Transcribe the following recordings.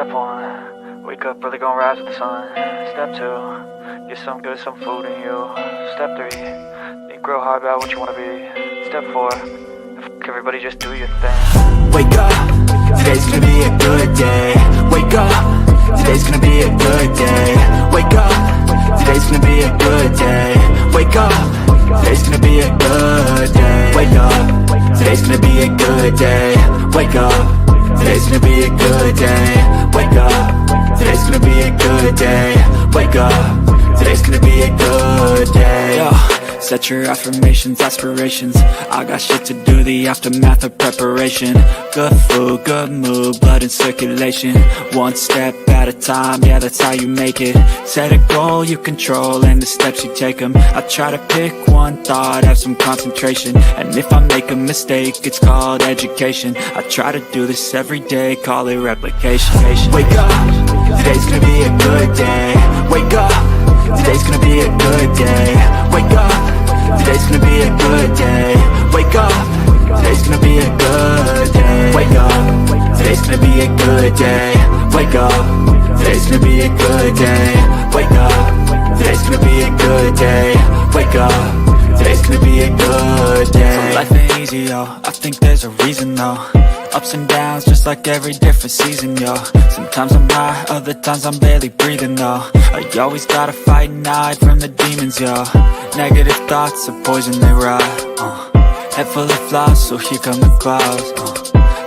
Step 1, wake up early, gonna rise with the sun. Step 2, get some good, some food in you. Step 3, think real hard about what you wanna be. Step 4, everybody just do your thing. Wake up, today's gonna be a good day. Wake up, today's gonna be a good day. Wake up, today's gonna be a good day. Wake up, today's gonna be a good day. Wake up, today's gonna be a good day. Wake up, today's gonna be a good day. Wake up, today's gonna be a good day. Wake up, today's gonna be a good day. Yo. Set your affirmations, aspirations. I got shit to do, the aftermath of preparation. Good food, good mood, blood in circulation. One step at a time, yeah, that's how you make it. Set a goal you control and the steps you take them. I try to pick one thought, have some concentration. And if I make a mistake, it's called education. I try to do this every day, call it replication. Wake up, today's gonna be a good day. Wake up, today's gonna be a good day. Wake up, today's gonna be a good day. Wake up, today's gonna be a good day. Wake up, today's gonna be a good day. Wake up, today's gonna be a good day. Wake up, today's gonna be a good day. Wake up, today's gonna be a good day. So life ain't easy, yo, I think there's a reason though. Ups and downs, just like every different season, yo. Sometimes I'm high, other times I'm barely breathing, though. I always gotta fight and hide from the demons, yo. Negative thoughts are poison, they rot. Head full of flaws, so here come the clouds.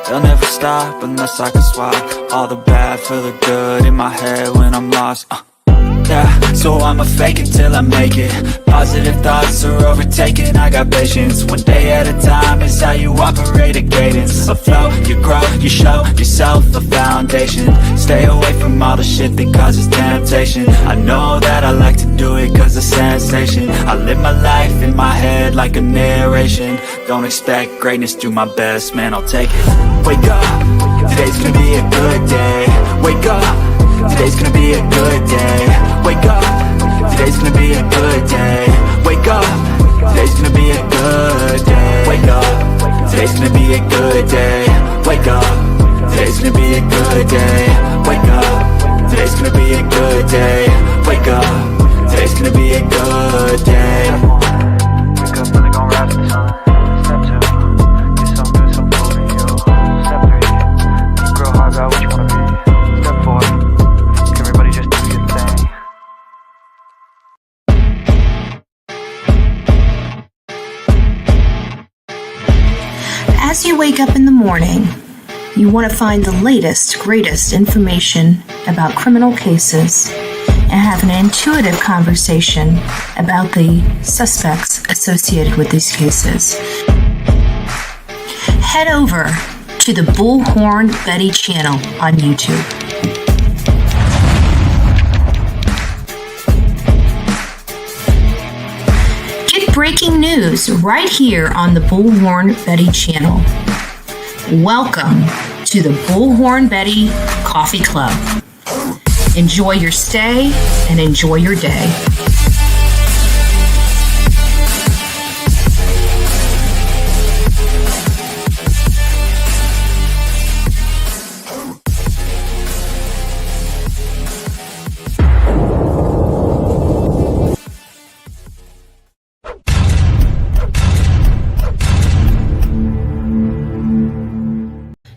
They'll never stop unless I can swap all the bad for the good in my head when I'm lost. Yeah, so I'ma fake it till I make it. Positive thoughts are overtaken, I got patience. One day at a time is how you operate a cadence. A flow, you grow, you show yourself a foundation. Stay away from all the shit that causes temptation. I know that I like to do it cause it's sensation. I live my life in my head like a narration. Don't expect greatness, do my best, man, I'll take it. Wake up, today's gonna be a good day. Wake up, today's gonna be a good day. Wake up, today's gonna be a good day. Wake up, today's gonna be a good day. Wake up, today's gonna be a good day. Wake up, today's gonna be a good day. Wake up, today's gonna be a good day. Wake up, today's gonna be a good day. Wake up early, gonna rise with the sun. Step 2, get some good, some food in you. Step 3, think real hard about what you wanna be. Step 4, everybody just do your thing. As you wake up in the morning, you want to find the latest, greatest information about criminal cases and have an intuitive conversation about the suspects associated with these cases. Head over to the Bullhorn Betty channel on YouTube. Get breaking news right here on the Bullhorn Betty channel. Welcome to the Bullhorn Betty Coffee Club. Enjoy your stay and enjoy your day.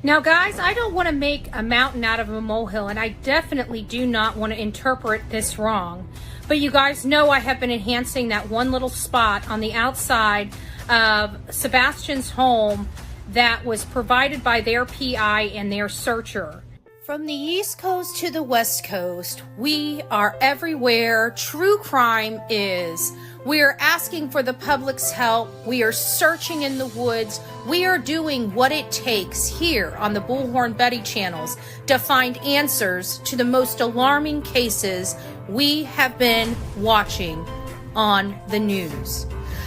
Now guys, I don't want to make a mountain out of a molehill, and I definitely do not want to interpret this wrong. But you guys know I have been enhancing that one little spot on the outside of Sebastian's home that was provided by their PI and their searcher. From the East Coast to the West Coast, we are everywhere true crime is. We are asking for the public's help. We are searching in the woods. We are doing what it takes here on the Bullhorn Betty channels to find answers to the most alarming cases we have been watching on the news.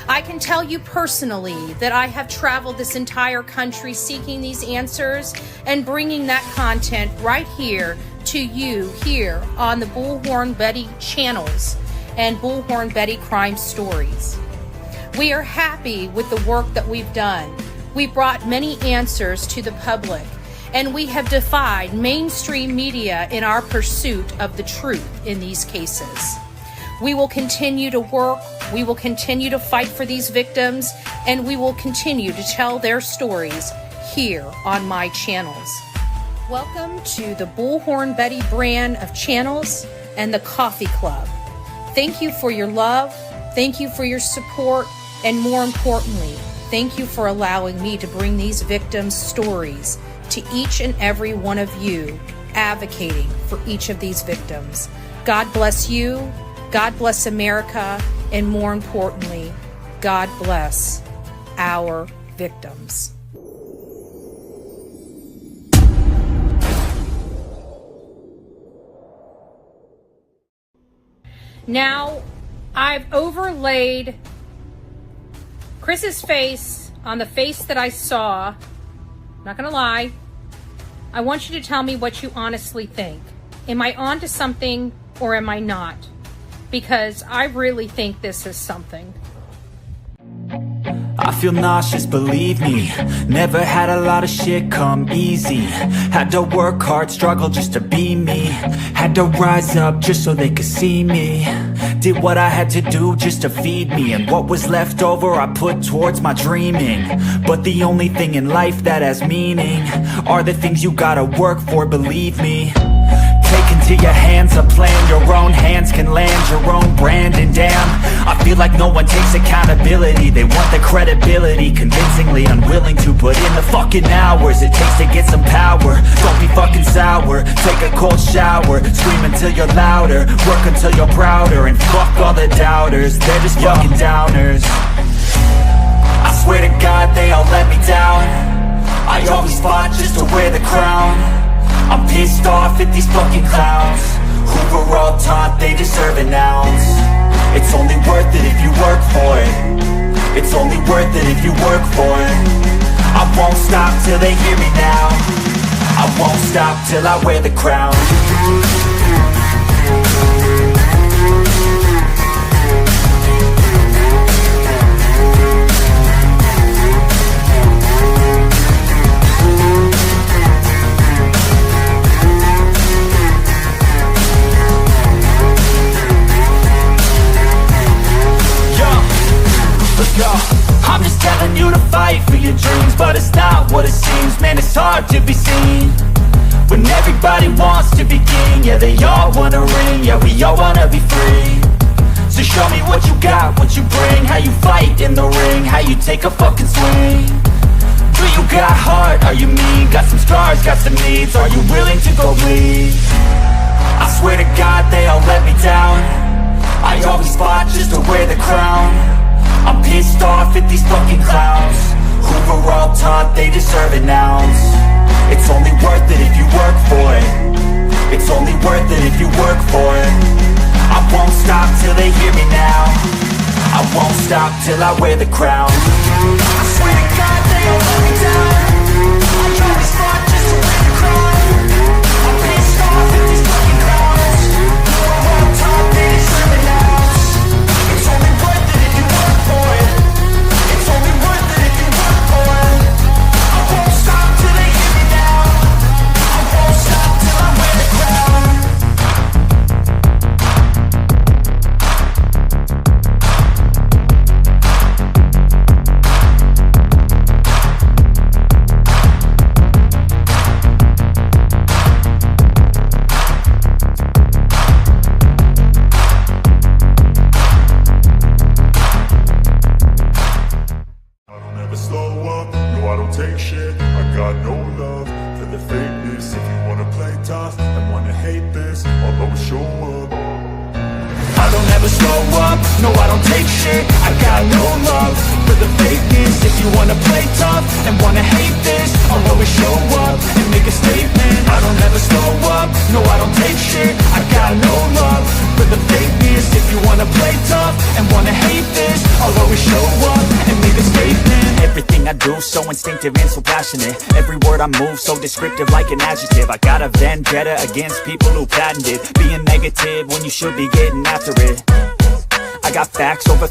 I can tell you personally that I have traveled this entire country seeking these answers and bringing that content right here to you here on the Bullhorn Betty channels and Bullhorn Betty Crime Stories. We are happy with the work that we've done. We brought many answers to the public, and we have defied mainstream media in our pursuit of the truth in these cases. We will continue to work, we will continue to fight for these victims, and we will continue to tell their stories here on my channels. Welcome to the Bullhorn Betty brand of channels and the Coffee Club. Thank you for your love, thank you for your support, and more importantly, thank you for allowing me to bring these victims' stories to each and every one of you, advocating for each of these victims. God bless you, God bless America, and more importantly, God bless our victims. Now, I've overlaid Chris's face on the face that I saw. Not gonna lie. I want you to tell me what you honestly think. Am I onto something or am I not? Because I really think this is something. I feel nauseous, believe me. Never had a lot of shit come easy. Had to work hard, struggle just to be me. Had to rise up just so they could see me. Did what I had to do just to feed me. And what was left over I put towards my dreaming. But the only thing in life that has meaning are the things you gotta work for, believe me. Take into your hands a plan, your own hands can land your own brand. And damn, I feel like no one takes accountability. They want the credibility, convincingly unwilling to put in the fucking hours it takes to get some power. Don't be fucking sour, take a cold shower. Scream until you're louder, work until you're prouder. And fuck all the doubters, they're just fucking downers. I swear to God they all let me down. I always fought just to wear the crown. I'm pissed off at these fucking clowns who were all taught they deserve an ounce. It's only worth it if you work for it. It's only worth it if you work for it. I won't stop till they hear me now. I won't stop till I wear the crown. I'm just telling you to fight for your dreams, but it's not what it seems. Man, it's hard to be seen when everybody wants to be king. Yeah, they all wanna ring, yeah, we all wanna be free. So show me what you got, what you bring, how you fight in the ring, how you take a fucking swing. Do you got heart, are you mean? Got some scars, got some needs, are you willing to go bleed? I swear to God they all let me down. I always fought just to wear the crown. I'm pissed off at these fucking clowns who were all taught they deserve an ounce. It's only worth it if you work for it. It's only worth it if you work for it. I won't stop till they hear me now. I won't stop till I wear the crown. I swear to God they all let me down. I always fought just to wear the crown. I'm pissed off at these fucking clowns who were all taught they deserve an ounce. It's only worth it if you work for it. It's only worth it if you work for it. I won't stop till they hear me now. I won't stop till I wear the crown. No, I don't take shit, I got no love for the fakeness. If you wanna play tough and wanna hate this, I'll always show up and make a statement. I don't ever slow up, no, I don't take shit, I got no love for the fakeness. If you wanna play tough and wanna hate this, I'll always show up and make a statement. Everything I do so instinctive and so passionate. Every word I move so descriptive like an adjective. I got a vendetta against people who patented being negative when you should be getting after it. I got facts over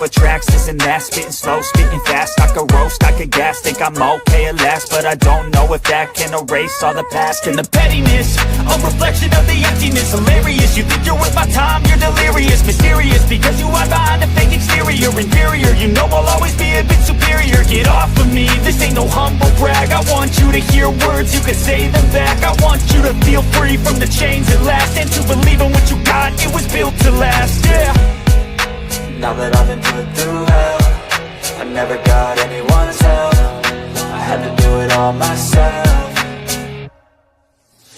tracks, this and that. Spitting slow, spitting fast, I could roast, I could gas. Think I'm okay at last, but I don't know if that can erase all the past. And the pettiness, a reflection of the emptiness. Hilarious, you think you're worth my time, you're delirious. Mysterious, because you hide behind a fake exterior. Inferior, you know I'll always be a bit superior. Get off of me, this ain't no humble brag. I want you to hear words, you can say them back. I want you to feel free from the chains at last, and to believe in what you got, it was built to last, yeah. Now that I've been put through hell, I never got anyone's help. I had to do it all myself.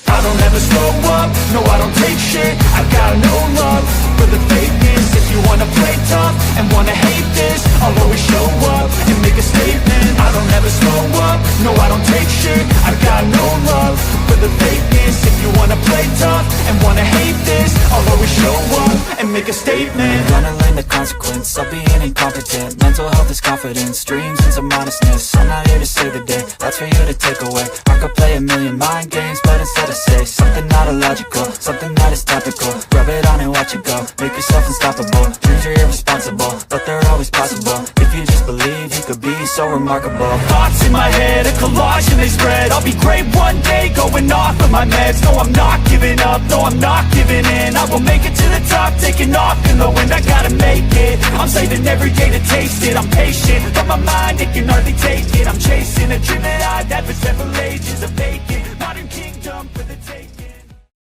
I don't ever slow up, no I don't take shit. I got no love for the fakeness. If you wanna play tough and wanna hate this, I'll always show up and make a statement. I don't ever slow up, no I don't take shit. I got no love for the fakeness. If you wanna play tough and wanna hate this, I'll always show up and make a statement. I'm gonna learn the consequence of being incompetent. Mental health is confidence, dreams and some honestness. I'm not here to save the day, that's for you to take away. I could play a million mind games, but instead of say something not illogical, something that is topical. Rub it on and watch it go, make yourself unstoppable. Dreams are irresponsible, but they're always possible. If you just believe, you could be so remarkable. Thoughts in my head, a collage and they spread. I'll be great one day, going off of my meds. No, I'm not giving up, no, I'm not giving in. I will make it to the top, taking off in the wind. I gotta make it, I'm saving every day to taste it. I'm patient, but my mind, it can hardly take it. I'm chasing a dream that I've had for several ages. A vacant modern kingdom for the taking.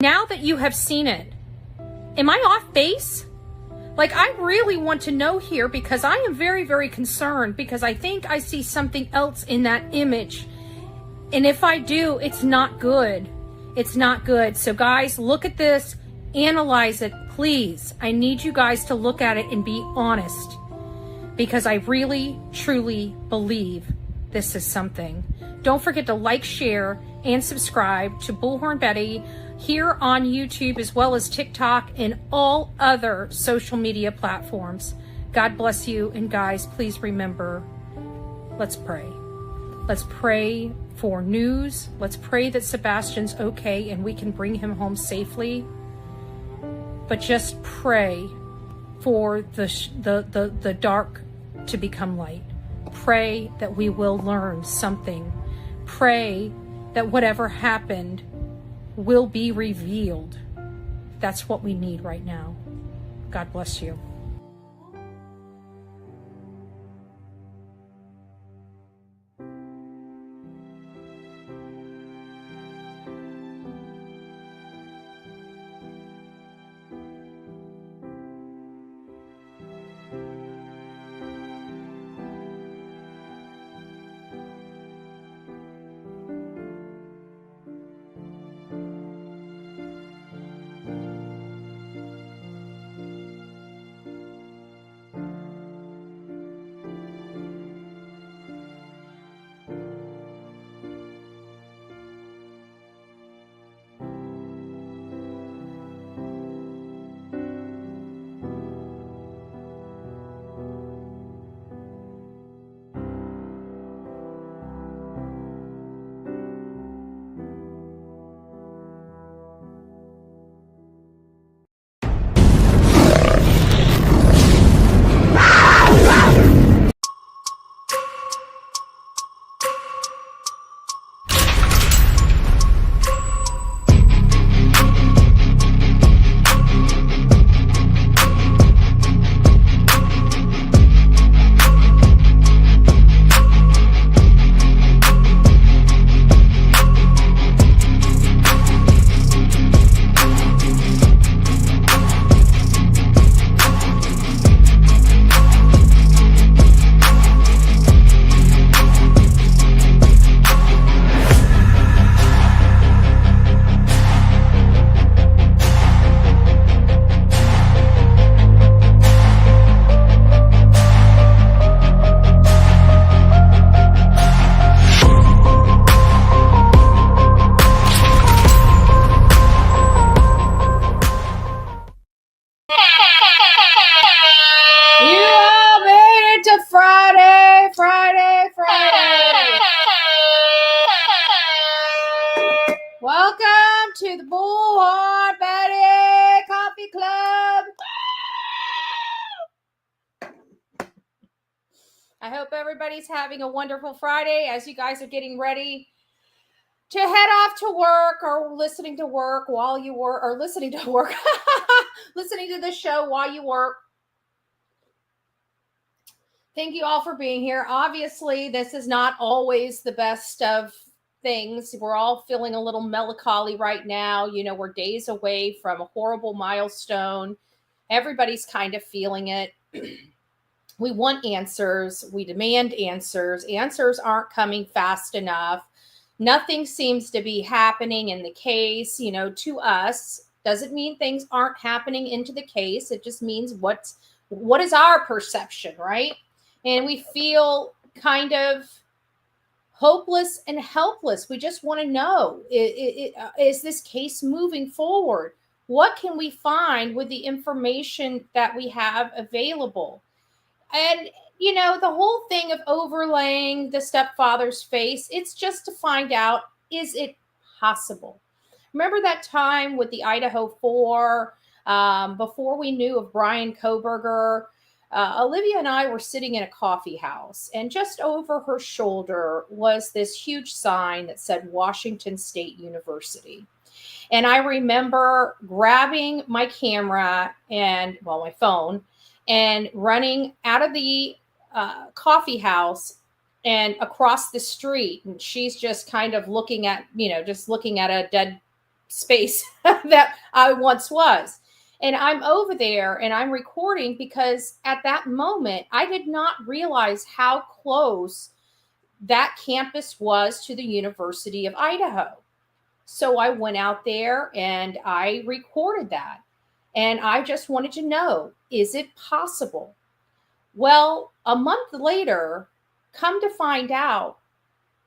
Now that you have seen it, am I off base? Like, I really want to know here, because I am very, very concerned, because I think I see something else in that image. And if I do, it's not good. It's not good. So guys, look at this, analyze it, please. I need you guys to look at it and be honest, because I really, truly believe this is something. Don't forget to like, share, and subscribe to Bullhorn Betty here on YouTube, as well as TikTok and all other social media platforms. God bless you. And guys, please remember, let's pray. Let's pray for news. Let's pray that Sebastian's okay and we can bring him home safely. But just pray for the dark to become light. Pray that we will learn something. Pray that whatever happened will be revealed. That's what we need right now. God bless you. Welcome to the Bullhorn Betty Coffee Club. I hope everybody's having a wonderful Friday as you guys are getting ready to head off to work or listening to work while you work or listening to work, listening to the show while you work. Thank you all for being here. Obviously, this is not always the best of things. We're all feeling a little melancholy right now. You know, we're days away from a horrible milestone. Everybody's kind of feeling it. We want answers. We demand answers. Answers aren't coming fast enough. Nothing seems to be happening in the case, you know, to us. Doesn't mean things aren't happening into the case. It just means what is our perception, right? And we feel kind of hopeless and helpless. We just want to know, is this case moving forward? What can we find with the information that we have available? And, you know, the whole thing of overlaying the stepfather's face, it's just to find out, is it possible? Remember that time with the Idaho 4, before we knew of Brian Koberger? Olivia and I were sitting in a coffee house, and just over her shoulder was this huge sign that said Washington State University. And I remember grabbing my camera and, well, my phone, and running out of the coffee house and across the street. And she's just kind of looking at, you know, just looking at a dead space that I once was. And I'm over there and I'm recording because at that moment, I did not realize how close that campus was to the University of Idaho. So I went out there and I recorded that. And I just wanted to know, is it possible? Well, a month later, come to find out,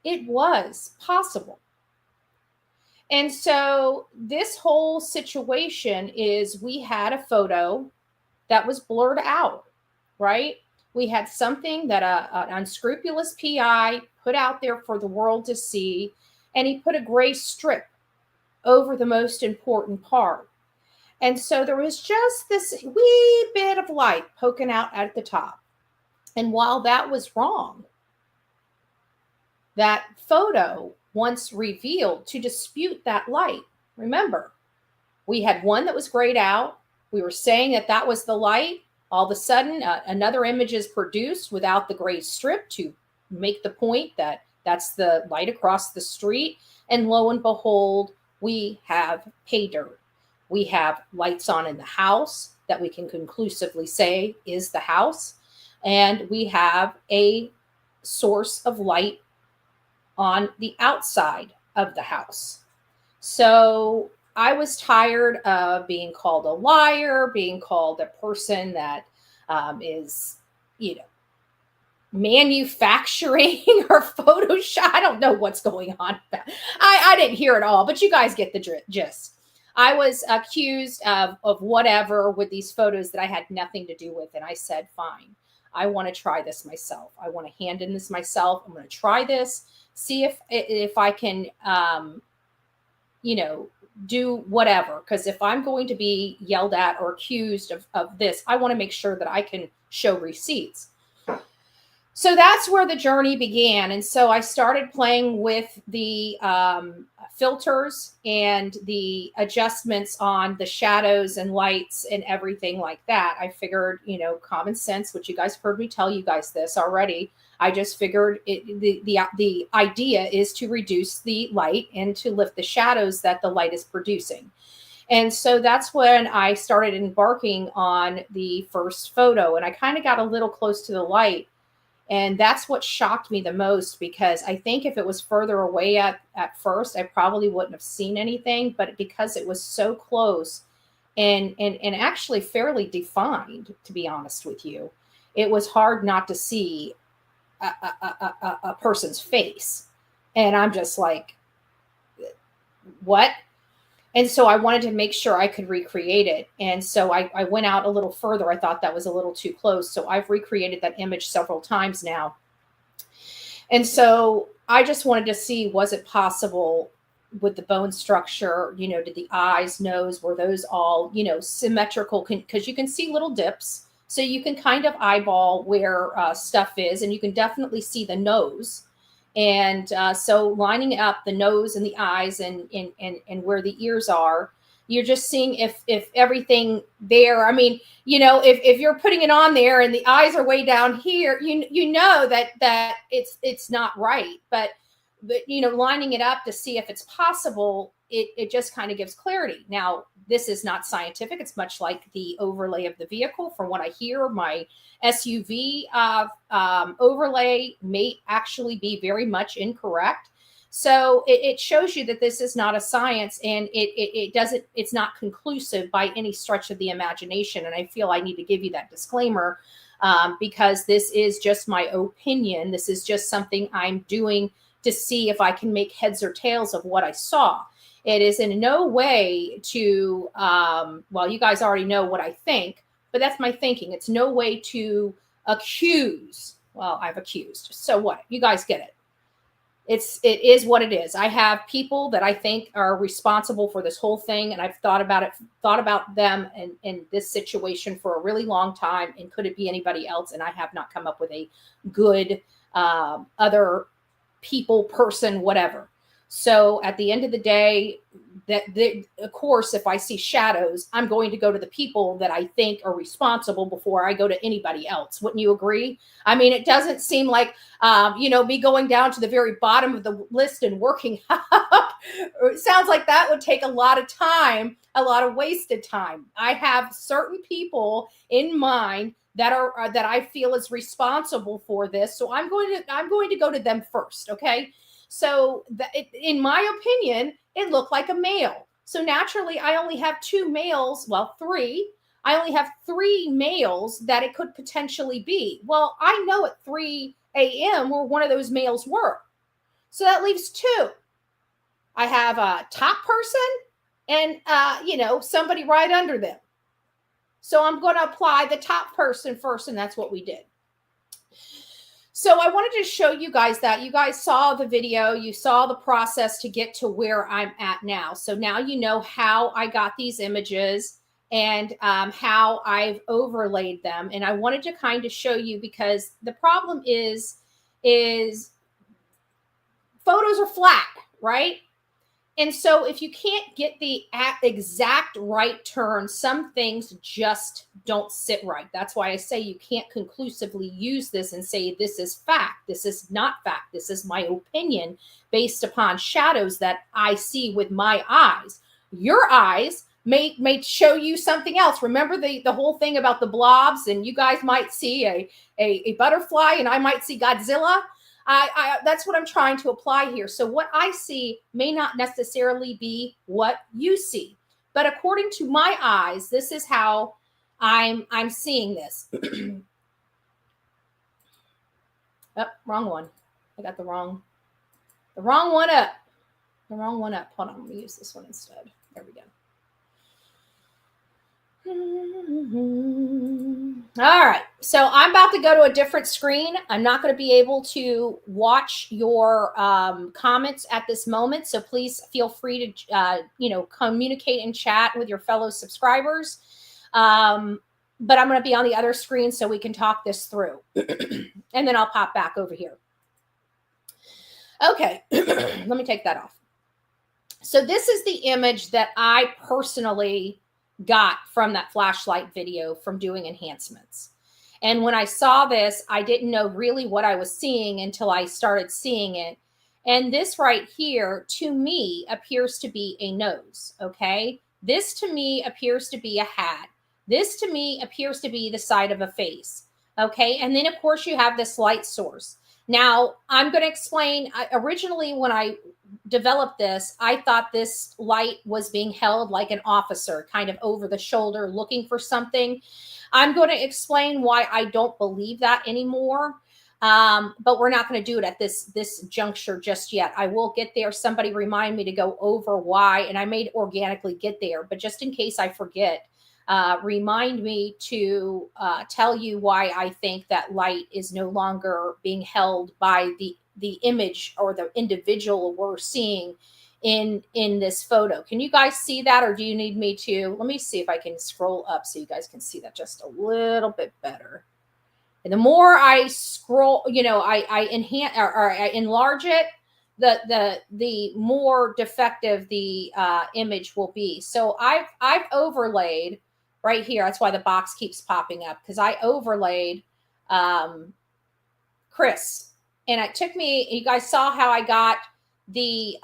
it was possible. And so this whole situation is we had a photo that was blurred out, right? We had something that an unscrupulous PI put out there for the world to see, and he put a gray strip over the most important part. And so there was just this wee bit of light poking out at the top. And while that was wrong, that photo once revealed to dispute that light. Remember, we had one that was grayed out. We were saying that that was the light. All of a sudden, another image is produced without the gray strip to make the point that that's the light across the street. And lo and behold, we have pay dirt. We have lights on in the house that we can conclusively say is the house. And we have a source of light on the outside of the house. So I was tired of being called a liar, being called a person that is, you know, manufacturing or Photoshop. I don't know what's going on. I didn't hear it all, but you guys get the gist. I was accused of whatever with these photos that I had nothing to do with. And I said, fine, I want to try this myself. I want to hand in this myself. I'm going to try this, see if I can, you know, do whatever. Because if I'm going to be yelled at or accused of this, I want to make sure that I can show receipts. So that's where the journey began. And so I started playing with the filters and the adjustments on the shadows and lights and everything like that. I figured, you know, common sense, which you guys heard me tell you guys this already. I just figured the idea is to reduce the light and to lift the shadows that the light is producing. And so that's when I started embarking on the first photo. And I kind of got a little close to the light. And that's what shocked me the most, because I think if it was further away at first, I probably wouldn't have seen anything. But because it was so close and actually fairly defined, to be honest with you, it was hard not to see a person's face. And I'm just like, what? And so I wanted to make sure I could recreate it. And so I went out a little further. I thought that was a little too close. So I've recreated that image several times now. And so I just wanted to see, was it possible with the bone structure? You know, did the eyes, nose, were those all, you know, symmetrical? Because you can see little dips. So you can kind of eyeball where stuff is, and you can definitely see the nose. And so lining up the nose and the eyes and where the ears are, you're just seeing if everything there, I mean, if you're putting it on there and the eyes are way down here, you know that it's not right. But lining it up to see if it's possible, it just kind of gives clarity. Now, this is not scientific. It's much like the overlay of the vehicle. From what I hear, my SUV overlay may actually be very much incorrect. So it shows you that this is not a science, and it's not conclusive by any stretch of the imagination. And I feel I need to give you that disclaimer because this is just my opinion. This is just something I'm doing to see if I can make heads or tails of what I saw. It is in no way to, well, you guys already know what I think, but that's my thinking. It's no way to accuse. Well, I've accused. So what? You guys get it. It is what it is. I have people that I think are responsible for this whole thing, and I've thought about them in this situation for a really long time. And could it be anybody else? And I have not come up with a good other people, person, whatever. So at the end of the day, of course, if I see shadows, I'm going to go to the people that I think are responsible before I go to anybody else. Wouldn't you agree? I mean, it doesn't seem like, me going down to the very bottom of the list and working up. It sounds like that would take a lot of time, a lot of wasted time. I have certain people in mind that I feel is responsible for this. So I'm going to go to them first. Okay. So in my opinion, it looked like a male. So naturally, I only have two males. Well, three. I only have three males that it could potentially be. Well, I know at 3 a.m. where one of those males were. So that leaves two. I have a top person and, somebody right under them. So I'm going to apply the top person first, and that's what we did. So I wanted to show you guys that. You guys saw the video. You saw the process to get to where I'm at now. So now you know how I got these images and how I've overlaid them. And I wanted to kind of show you because the problem is photos are flat, right? And so if you can't get the exact right turn, some things just don't sit right. That's why I say you can't conclusively use this and say this is fact. This is not fact. This is my opinion based upon shadows that I see with my eyes. Your eyes may show you something else. Remember the whole thing about the blobs, and you guys might see a butterfly and I might see Godzilla. That's what I'm trying to apply here. So what I see may not necessarily be what you see, but according to my eyes, this is how I'm seeing this. Oh, wrong one. I got the wrong one up. The wrong one up. Hold on, let me use this one instead. There we go. All right, so I'm about to go to a different screen. I'm not going to be able to watch your comments at this moment, so please feel free to communicate and chat with your fellow subscribers. But I'm going to be on the other screen so we can talk this through, and then I'll pop back over here. Okay, let me take that off. So this is the image that I personally got from that flashlight video from doing enhancements. And when I saw this, I didn't know really what I was seeing until I started seeing it. And this right here, to me, appears to be a nose, okay? This to me appears to be a hat. This to me appears to be the side of a face, okay? And then, of course, you have this light source. Now, I'm going to explain, originally when I developed this, I thought this light was being held like an officer, kind of over the shoulder, looking for something. I'm going to explain why I don't believe that anymore, but we're not going to do it at this juncture just yet. I will get there. Somebody remind me to go over why, and I may organically get there, but just in case I forget, remind me to tell you why I think that light is no longer being held by the image or the individual we're seeing in this photo. Can you guys see that, or do you need me to? Let me see if I can scroll up so you guys can see that just a little bit better. And the more I scroll, I enhance or I enlarge it, the more defective the image will be. So I've overlaid right here. That's why the box keeps popping up, because I overlaid Chris, and it took me. You guys saw how I got the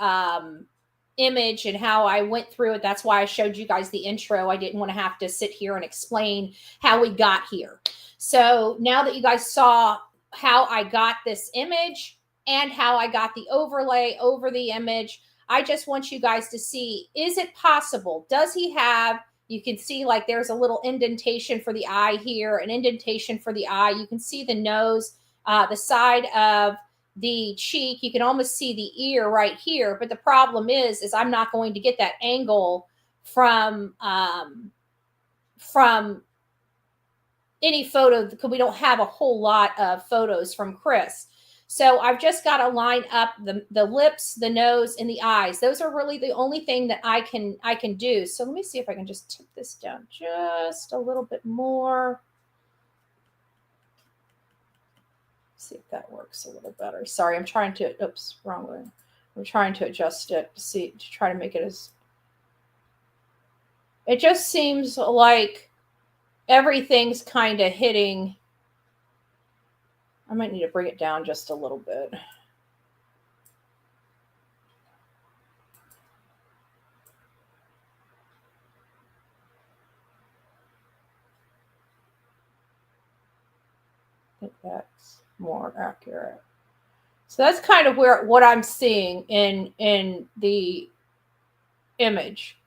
image and how I went through it. That's why I showed you guys the intro. I didn't want to have to sit here and explain how we got here. So now that you guys saw how I got this image and how I got the overlay over the image, I just want you guys to see, is it possible? Does he have, you can see like there's a little indentation for the eye here, an indentation for the eye. You can see the nose, the side of the cheek. You can almost see the ear right here. But the problem is I'm not going to get that angle from any photo, because we don't have a whole lot of photos from Chris. So I've just got to line up the lips, the nose, and the eyes. Those are really the only thing that I can do. So let me see if I can just tip this down just a little bit more. See if that works a little better. Sorry, I'm trying to, oops, wrong way. I'm trying to adjust it to try to make it as, it just seems like everything's kind of hitting. I might need to bring it down just a little bit. I think that's more accurate. So that's kind of what I'm seeing in the image.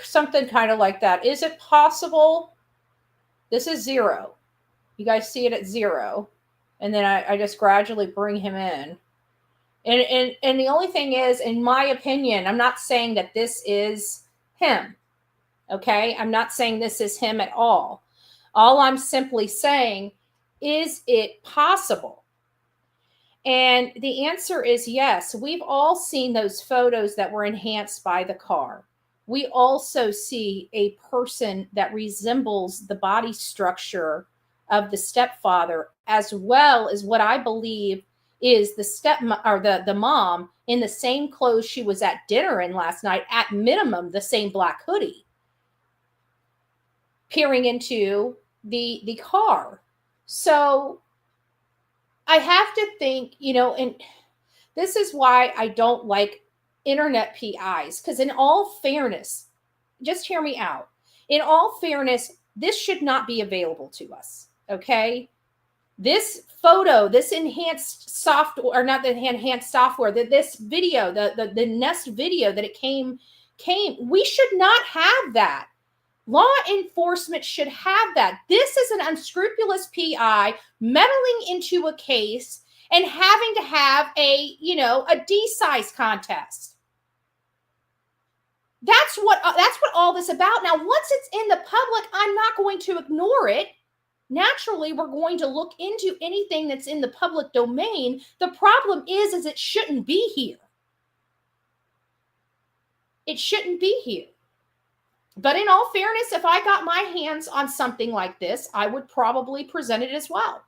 Something kind of like that. Is it possible? This is 0. You guys see it at 0. And then I just gradually bring him in. And the only thing is, in my opinion, I'm not saying that this is him. Okay? I'm not saying this is him at all. All I'm simply saying, is it possible? And the answer is yes. We've all seen those photos that were enhanced by the car. We also see a person that resembles the body structure of the stepfather, as well as what I believe is the mom in the same clothes she was at dinner in last night, at minimum the same black hoodie, peering into the car. So I have to think, and this is why I don't like internet PIs, because in all fairness, just hear me out. In all fairness, this should not be available to us. Okay. This photo, this enhanced software, or not the enhanced software, this video, the Nest video that it came, we should not have that. Law enforcement should have that. This is an unscrupulous PI meddling into a case and having to have a D-size contest. That's what all this about. Now, once it's in the public, I'm not going to ignore it. Naturally, we're going to look into anything that's in the public domain. The problem is it shouldn't be here. It shouldn't be here. But in all fairness, if I got my hands on something like this, I would probably present it as well.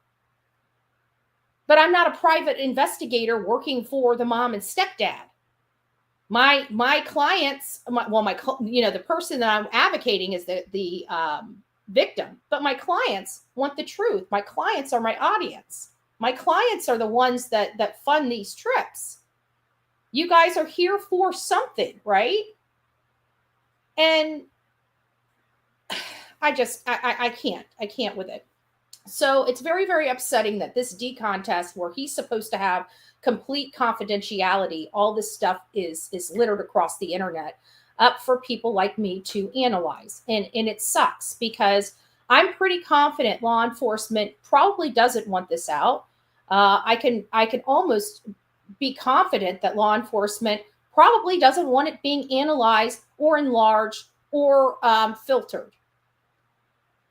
But I'm not a private investigator working for the mom and stepdad. My clients, the person that I'm advocating is the victim, but my clients want the truth. My clients are my audience. My clients are the ones that fund these trips. You guys are here for something, right? And I can't with it. So it's very, very upsetting that this D contest, where he's supposed to have complete confidentiality, all this stuff is littered across the internet, up for people like me to analyze. And it sucks, because I'm pretty confident law enforcement probably doesn't want this out. I can almost be confident that law enforcement probably doesn't want it being analyzed or enlarged or filtered.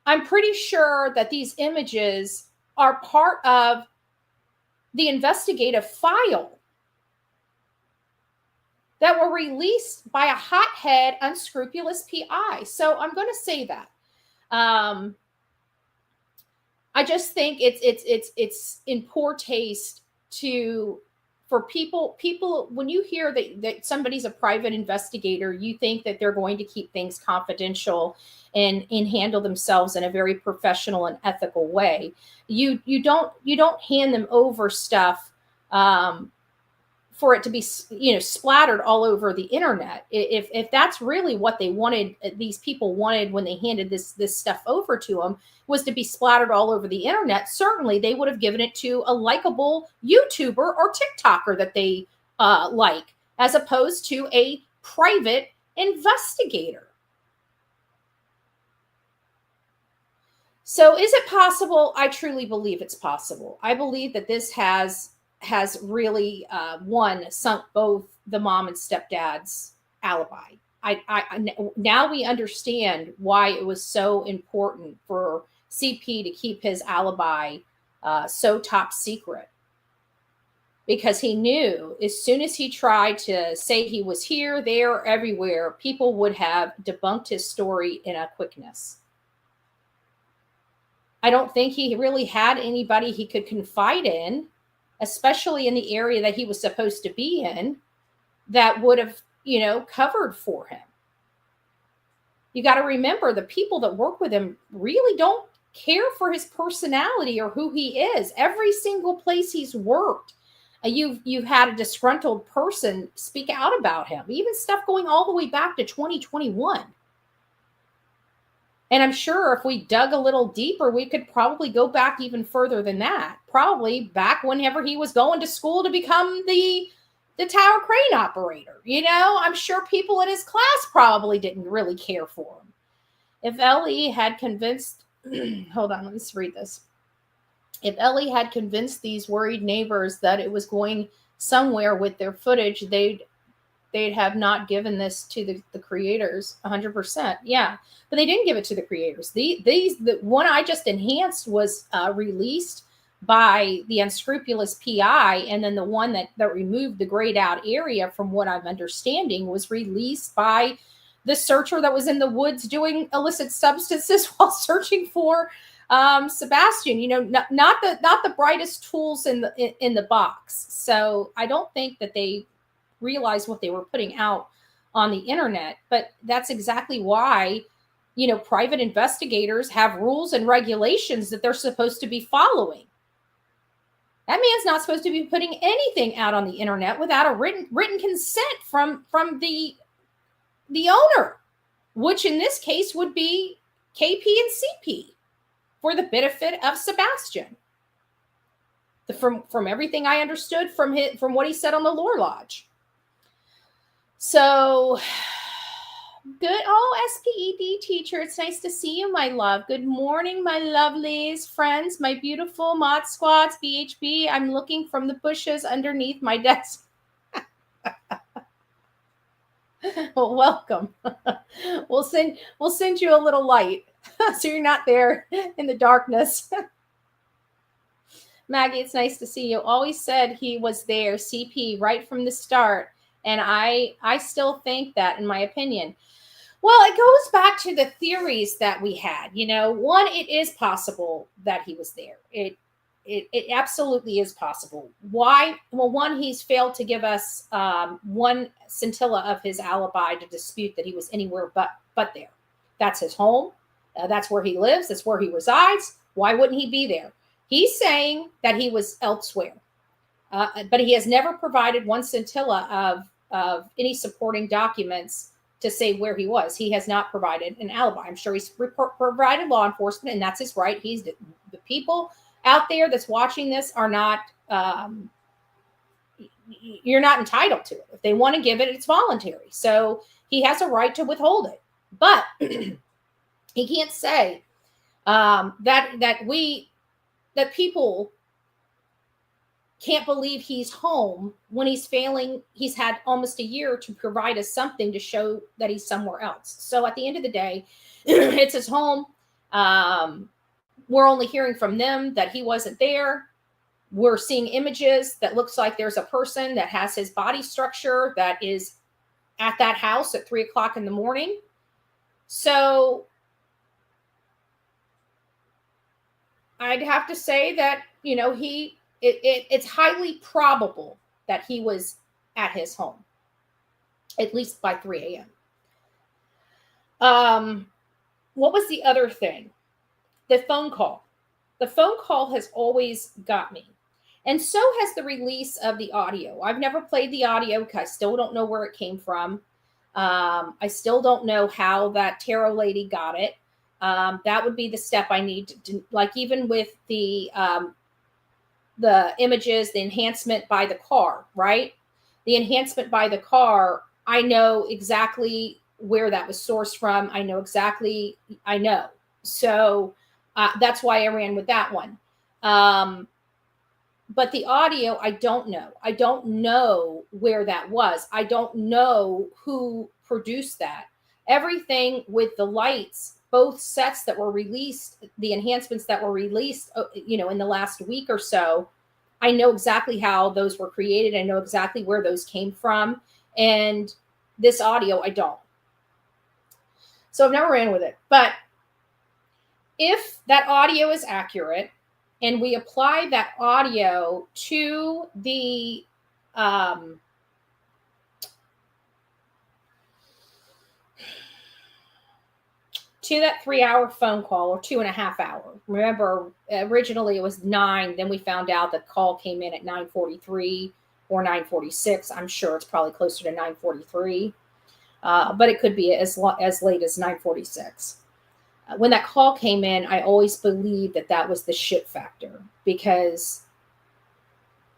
I'm pretty sure that these images are part of the investigative file. that were released by a hothead, unscrupulous PI. So I'm going to say that. I just think it's in poor taste for people when you hear that somebody's a private investigator, you think that they're going to keep things confidential and handle themselves in a very professional and ethical way. You don't hand them over stuff for it to be, splattered all over the internet. If that's really what they wanted, these people wanted when they handed this stuff over to them, was to be splattered all over the internet, certainly they would have given it to a likable YouTuber or TikToker that they like, as opposed to a private investigator. So is it possible? I truly believe it's possible. I believe that this has really sunk both the mom and stepdad's alibi. Now we understand why it was so important for CP to keep his alibi so top secret, because he knew as soon as he tried to say he was here, there, everywhere, people would have debunked his story in a quickness. I don't think he really had anybody he could confide in, especially in the area that he was supposed to be in, that would have, covered for him. You got to remember, the people that work with him really don't care for his personality or who he is. Every single place he's worked, you've had a disgruntled person speak out about him, even stuff going all the way back to 2021. And I'm sure if we dug a little deeper, we could probably go back even further than that. Probably back whenever he was going to school to become the tower crane operator. I'm sure people in his class probably didn't really care for him. If Ellie had convinced, hold on, let's read this. If Ellie had convinced these worried neighbors that it was going somewhere with their footage, they'd have not given this to the creators 100%. Yeah, but they didn't give it to the creators. The one I just enhanced was released by the unscrupulous PI, and then the one that removed the grayed out area, from what I'm understanding, was released by the searcher that was in the woods doing illicit substances while searching for Sebastian. Not the brightest tools in the box. So I don't think that they realize what they were putting out on the internet, but that's exactly why, private investigators have rules and regulations that they're supposed to be following. That man's not supposed to be putting anything out on the internet without a written consent from the owner, which in this case would be KP and CP, for the benefit of Sebastian. From everything I understood from what he said on the Lore Lodge. So good. Oh, SPED teacher, it's nice to see you, my love. Good morning, my lovelies, friends, my beautiful mod squads, BHB. I'm looking from the bushes underneath my desk. Well, welcome. We'll send you a little light so you're not there in the darkness. Maggie, it's nice to see you. Always said he was there, CP, right from the start. And I still think that, in my opinion. Well, it goes back to the theories that we had. One, it is possible that he was there. It absolutely is possible. Why? Well, one, he's failed to give us one scintilla of his alibi to dispute that he was anywhere but there. That's his home. That's where he lives. That's where he resides. Why wouldn't he be there? He's saying that he was elsewhere. But he has never provided one scintilla of any supporting documents to say where he was. He has not provided an alibi. I'm sure he's provided law enforcement, and that's his right. He's the people out there that's watching this are not, you're not entitled to it. If they want to give it, it's voluntary. So he has a right to withhold it. But he can't say that people can't believe he's home when he's failing. He's had almost a year to provide us something to show that he's somewhere else. So at the end of the day, it's his home. We're only hearing from them that he wasn't there. We're seeing images that looks like there's a person that has his body structure that is at that house at 3 o'clock in the morning. So I'd have to say that, it's highly probable that he was at his home, at least by 3 a.m. What was the other thing? The phone call. The phone call has always got me. And so has the release of the audio. I've never played the audio because I still don't know where it came from. I still don't know how that tarot lady got it. That would be the step I need to do. Like even with the images, the enhancement by the car, right? The enhancement by the car, I know exactly where that was sourced from. I know. So that's why I ran with that one. But the audio, I don't know. I don't know where that was. I don't know who produced that. Everything with the lights, both sets that were released, the enhancements that were released, in the last week or so, I know exactly how those were created. I know exactly where those came from. And this audio, I don't. So I've never ran with it. But if that audio is accurate, and we apply that audio to the to that 3-hour phone call, or 2.5 hour. Remember, originally it was 9. Then we found out the call came in at 9:43 or 9:46. I'm sure it's probably closer to 9:43, but it could be as late as 9:46. When that call came in, I always believed that was the shit factor, because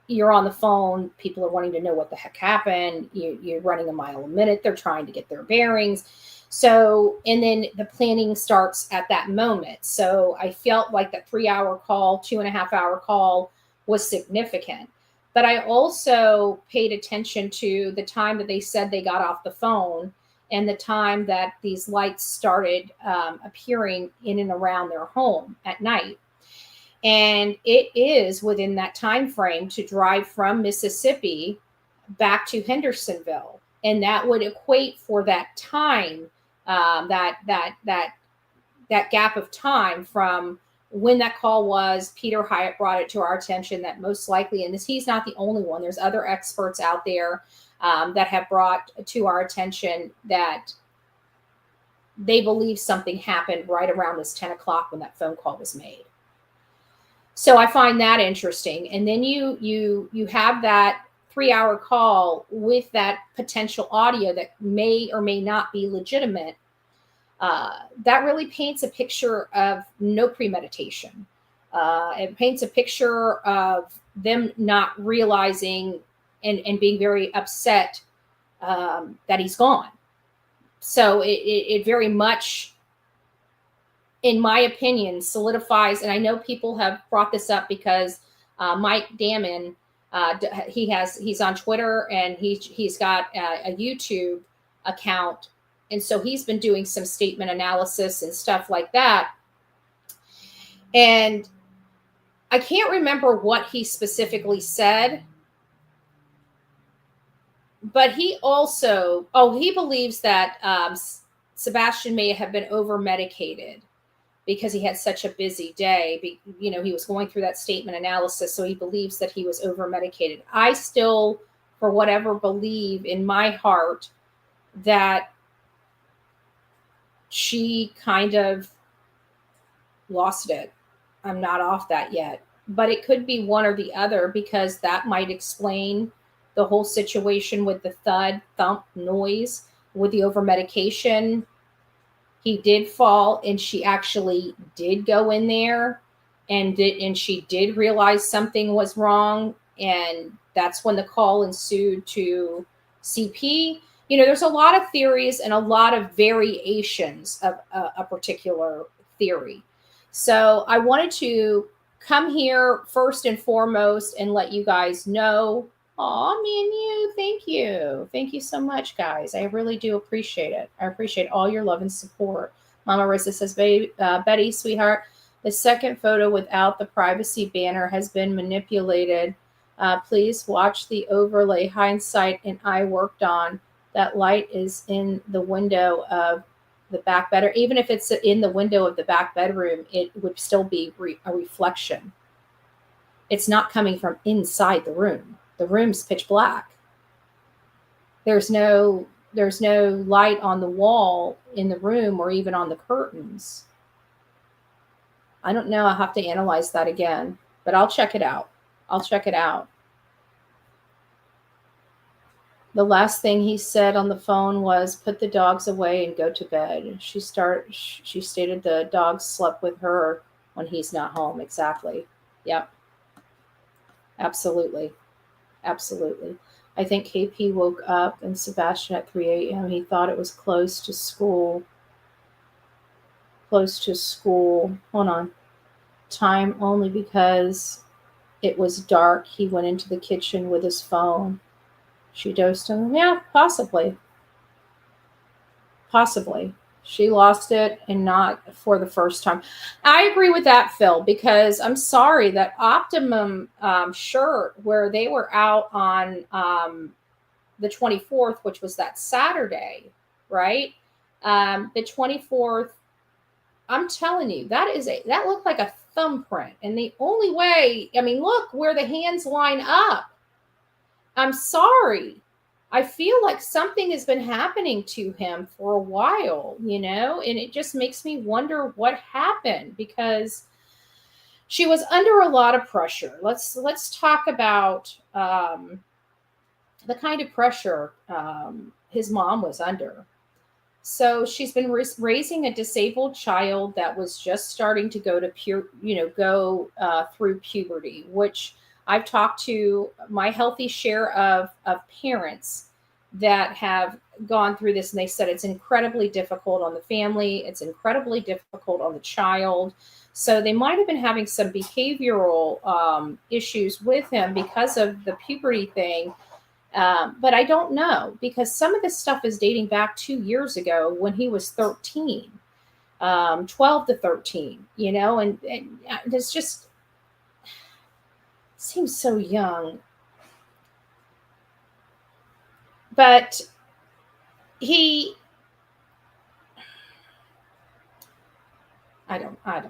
you're on the phone. People are wanting to know what the heck happened. You're running a mile a minute. They're trying to get their bearings. So, and then the planning starts at that moment. So I felt like that 3-hour call, 2.5 hour call was significant. But I also paid attention to the time that they said they got off the phone and the time that these lights started appearing in and around their home at night. And it is within that time frame to drive from Mississippi back to Hendersonville. And that would equate for that time, that gap of time from when that call was. Peter Hyatt brought it to our attention that most likely, and he's not the only one, there's other experts out there that have brought to our attention that they believe something happened right around this 10 o'clock when that phone call was made. So I find that interesting. And then you have that 3-hour call with that potential audio that may or may not be legitimate. That really paints a picture of no premeditation. It paints a picture of them not realizing and being very upset that he's gone. So it very much, in my opinion, solidifies, and I know people have brought this up because Mike Damon, he's on Twitter and he's got a YouTube account, and so he's been doing some statement analysis and stuff like that. And I can't remember what he specifically said, but he also, he believes that Sebastian may have been over medicated because he had such a busy day. He was going through that statement analysis, so he believes that he was over medicated. I still, for whatever, believe in my heart that she kind of lost it. I'm not off that yet, but it could be one or the other, because that might explain the whole situation with the thump noise, with the over medication. He did fall, and she actually did go in there and she did realize something was wrong. And that's when the call ensued to CP. There's a lot of theories and a lot of variations of a particular theory. So I wanted to come here first and foremost and let you guys know. Aw, me and you. Thank you. Thank you so much, guys. I really do appreciate it. I appreciate all your love and support. Mama Rissa says, Betty, sweetheart, the second photo without the privacy banner has been manipulated. Please watch the overlay hindsight and I worked on. that light is in the window of the back bedroom. Even if it's in the window of the back bedroom, it would still be a reflection. It's not coming from inside the room. The room's pitch black. There's no light on the wall in the room or even on the curtains. I don't know. I'll have to analyze that again, but I'll check it out. The last thing he said on the phone was, "Put the dogs away and go to bed." She stated the dogs slept with her when he's not home. Exactly. Yep. Absolutely. I think KP woke up and Sebastian at 3 a.m. He thought it was close to school. Hold on. Time only because it was dark. He went into the kitchen with his phone. She dosed him. Yeah, possibly. She lost it, and not for the first time. I agree with that, Phil, because I'm sorry, that Optimum shirt where they were out on the 24th, which was that Saturday, right? The 24th, I'm telling you, that looked like a thumbprint. And the only way, I mean, look where the hands line up. I'm sorry. I feel like something has been happening to him for a while, and it just makes me wonder what happened, because she was under a lot of pressure. Let's talk about the kind of pressure his mom was under. So she's been raising a disabled child that was just starting to go through puberty, which I've talked to my healthy share of parents that have gone through this, and they said it's incredibly difficult on the family. It's incredibly difficult on the child. So they might have been having some behavioral issues with him because of the puberty thing. But I don't know, because some of this stuff is dating back 2 years ago when he was 13, 12 to 13, and it's just seems so young. But I don't know.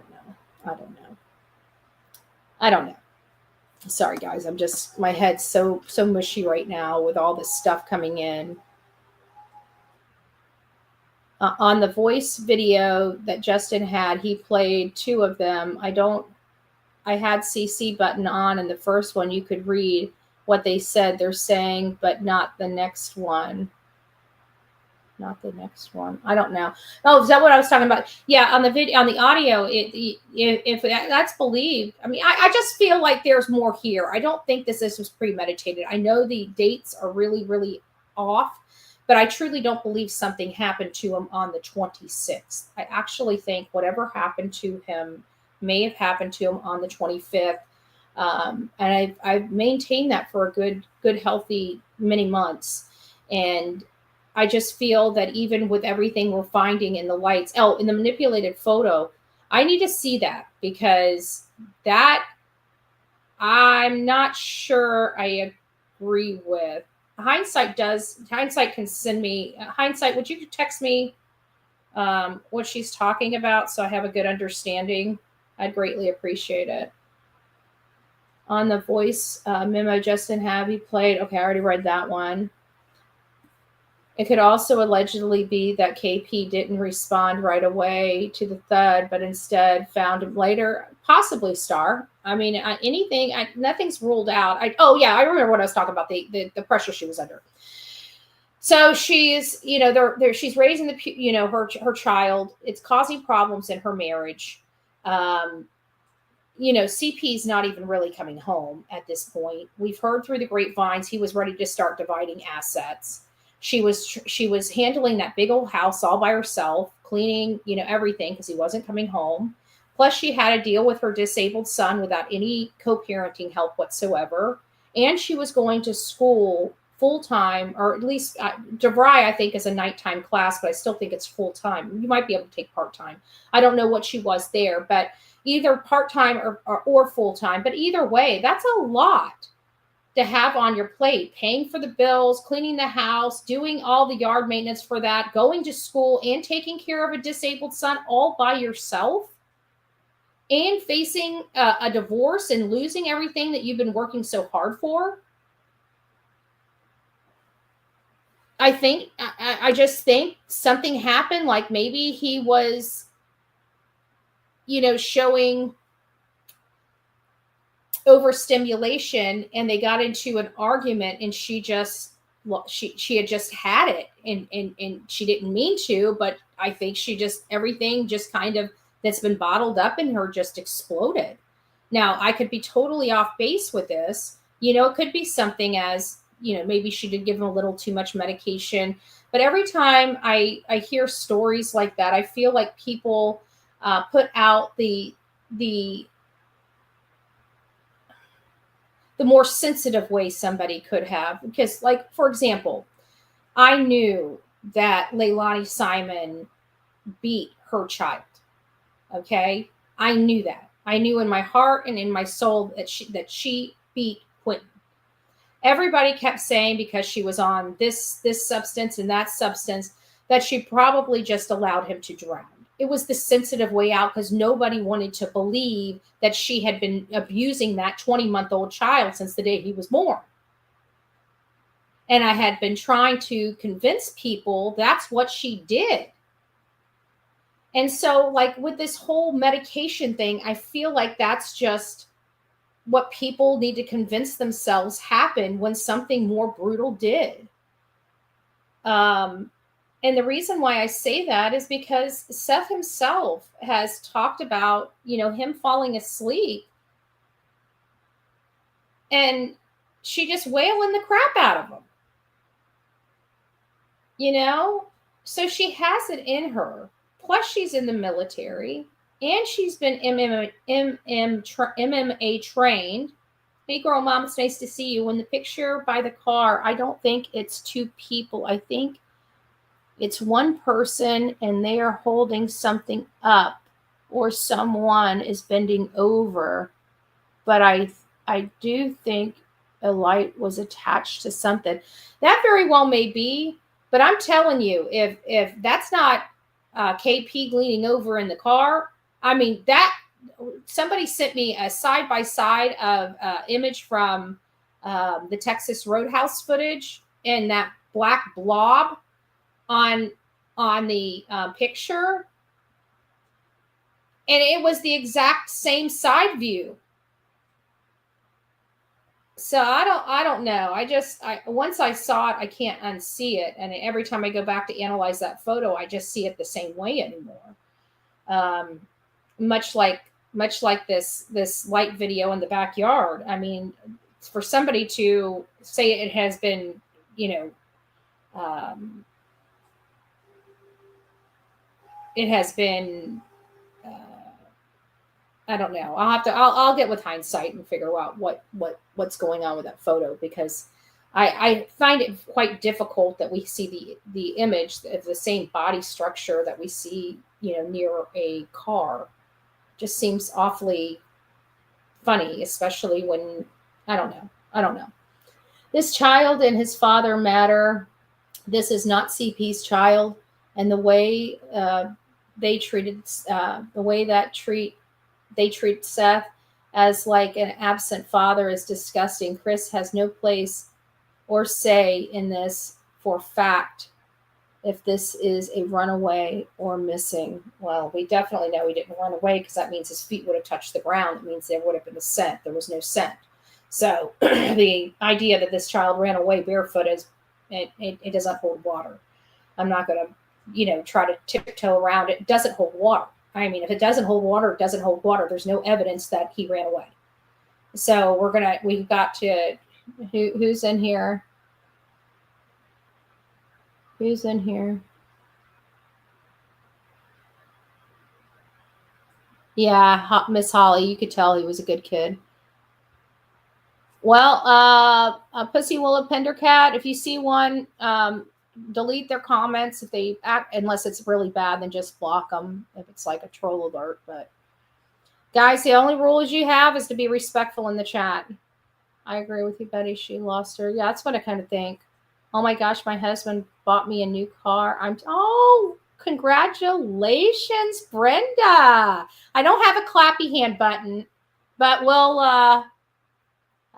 Sorry, guys. My head's so mushy right now with all this stuff coming in. On the voice video that Justin had, he played 2 of them. I had CC button on, and the first one you could read what they said they're saying, but not the next one. I don't know. Oh, is that what I was talking about? Yeah, on the video, on the audio, if that's believed, I mean, I just feel like there's more here. I don't think this was premeditated. I know the dates are really, really off, but I truly don't believe something happened to him on the 26th. I actually think whatever happened to him may have happened to him on the 25th. And I've maintained that for a good, healthy many months. And I just feel that even with everything we're finding in the lights, in the manipulated photo, I need to see that, because that I'm not sure I agree with. Hindsight can send me, Hindsight, would you text me what she's talking about so I have a good understanding? I'd greatly appreciate it. On the voice memo Justin Habby played, okay, I already read that one. It could also allegedly be that KP didn't respond right away to the thud, but instead found him later, possibly Star. I mean, nothing's ruled out. I remember what I was talking about, the pressure she was under. So she's, she's raising her child. It's causing problems in her marriage. CP's not even really coming home at this point. We've heard through the grapevines he was ready to start dividing assets. She was handling that big old house all by herself, cleaning, everything, because he wasn't coming home. Plus, she had to deal with her disabled son without any co-parenting help whatsoever. And she was going to school full-time, or at least DeVry, I think, is a nighttime class, but I still think it's full-time. You might be able to take part-time. I don't know what she was there, but either part-time or full-time. But either way, that's a lot. to have on your plate, paying for the bills, cleaning the house, doing all the yard maintenance for that, going to school, and taking care of a disabled son all by yourself, and facing a divorce and losing everything that you've been working so hard for. I just think something happened, like maybe he was, showing overstimulation, and they got into an argument, and she had just had it, and she didn't mean to, but I think everything just kind of that's been bottled up in her just exploded. Now, I could be totally off base with this. It could be something as, maybe she did give him a little too much medication. But every time I hear stories like that, I feel like people put out the more sensitive way somebody could have. Because, like, for example, I knew that Leilani Simon beat her child. Okay? I knew that. I knew in my heart and in my soul that she beat Quentin. Everybody kept saying, because she was on this substance and that substance, that she probably just allowed him to drown. It was the sensitive way out, because nobody wanted to believe that she had been abusing that 20-month-old child since the day he was born. And I had been trying to convince people that's what she did. And so, like, with this whole medication thing, I feel like that's just what people need to convince themselves happened when something more brutal did. And the reason why I say that is because Seth himself has talked about, him falling asleep and she just wailing the crap out of him. So she has it in her. Plus, she's in the military, and she's been MMA trained. Hey, girl, Mom, it's nice to see you. In the picture by the car, I don't think it's two people. I think it's one person, and they are holding something up, or someone is bending over. But I do think a light was attached to something. That very well may be, but I'm telling you, if that's not KP leaning over in the car, I mean, that somebody sent me a side-by-side of image from the Texas Roadhouse footage, and that black blob on the picture, and it was the exact same side view. So I don't know. Once I saw it, I can't unsee it. And every time I go back to analyze that photo, I just see it the same way anymore. Much like this light video in the backyard. I mean, for somebody to say it has been, it has been, I don't know. I'll get with hindsight and figure out what's going on with that photo, because I find it quite difficult that we see the image of the same body structure that we see, near a car. Just seems awfully funny, especially when, I don't know. This child and his father matter. This is not CP's child, and the way they treat Seth as like an absent father is disgusting. Chris has no place or say in this for fact if this is a runaway or missing. Well, we definitely know he didn't run away, because that means his feet would have touched the ground. It means there would have been a scent. There was no scent. So the idea that this child ran away barefoot it doesn't hold water. I'm not going to, try to tiptoe around it. It doesn't hold water. I mean, if it doesn't hold water, it doesn't hold water. There's no evidence that he ran away. So we've got to, who's in here? Who's in here? Yeah, Miss Holly, you could tell he was a good kid. Well, Pussy Willow Pendercat, if you see one, delete their comments if they act, unless it's really bad, then just block them if it's like a troll alert. But guys, the only rules you have is to be respectful in the chat. I agree with you, Betty. She lost her. Yeah, that's what I kind of think. Oh my gosh, my husband bought me a new car. Oh, congratulations, Brenda. I don't have a clappy hand button, but I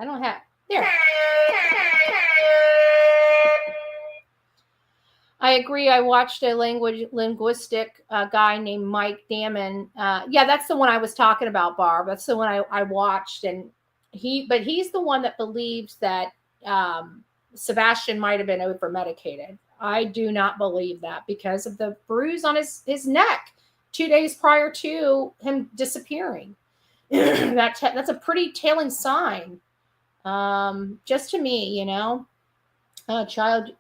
don't have, there. I agree. I watched a linguistic guy named Mike Damon. Yeah, that's the one I was talking about, Barb. That's the one I watched, and he's the one that believes that Sebastian might have been over medicated. I do not believe that because of the bruise on his neck 2 days prior to him disappearing. That's a pretty telling sign. Just to me, a child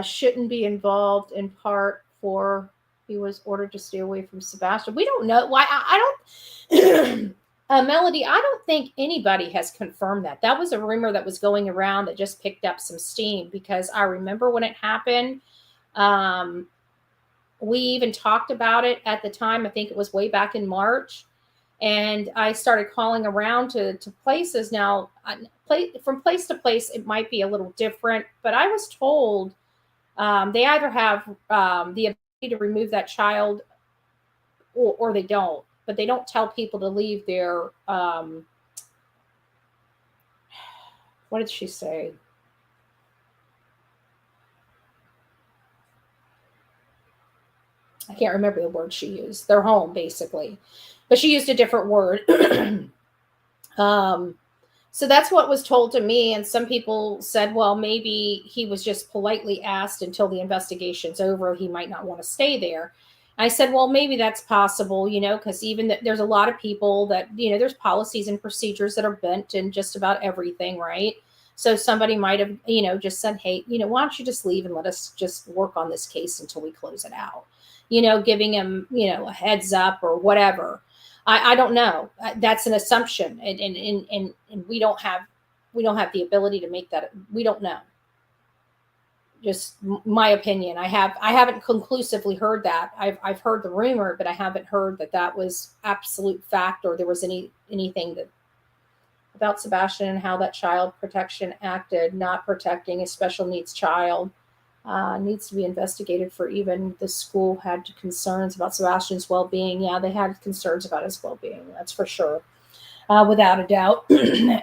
shouldn't be involved in part for he was ordered to stay away from Sebastian. We don't know why. I don't. Melody, I don't think anybody has confirmed that. That was a rumor that was going around that just picked up some steam because I remember when it happened. We even talked about it at the time. I think it was way back in March. And I started calling around to places. Now, from place to place, it might be a little different. But I was told they either have the ability to remove that child or they don't. But they don't tell people to leave their, what did she say? I can't remember the word she used. Their home, basically. But she used a different word. So that's what was told to me. And some people said, well, maybe he was just politely asked until the investigation's over. He might not want to stay there. I said, well, maybe that's possible, because even there's a lot of people that, there's policies and procedures that are bent in just about everything, right? So somebody might have, just said, hey, why don't you just leave and let us just work on this case until we close it out, giving him, a heads up or whatever. I don't know. That's an assumption. And we don't have the ability to make that. We don't know. Just my opinion. I haven't conclusively heard that. I've heard the rumor, but I haven't heard that was absolute fact or there was anything that about Sebastian and how that child protection acted, not protecting a special needs child, needs to be investigated for. Even the school had concerns about Sebastian's well-being. Yeah, they had concerns about his well-being. That's for sure, without a doubt.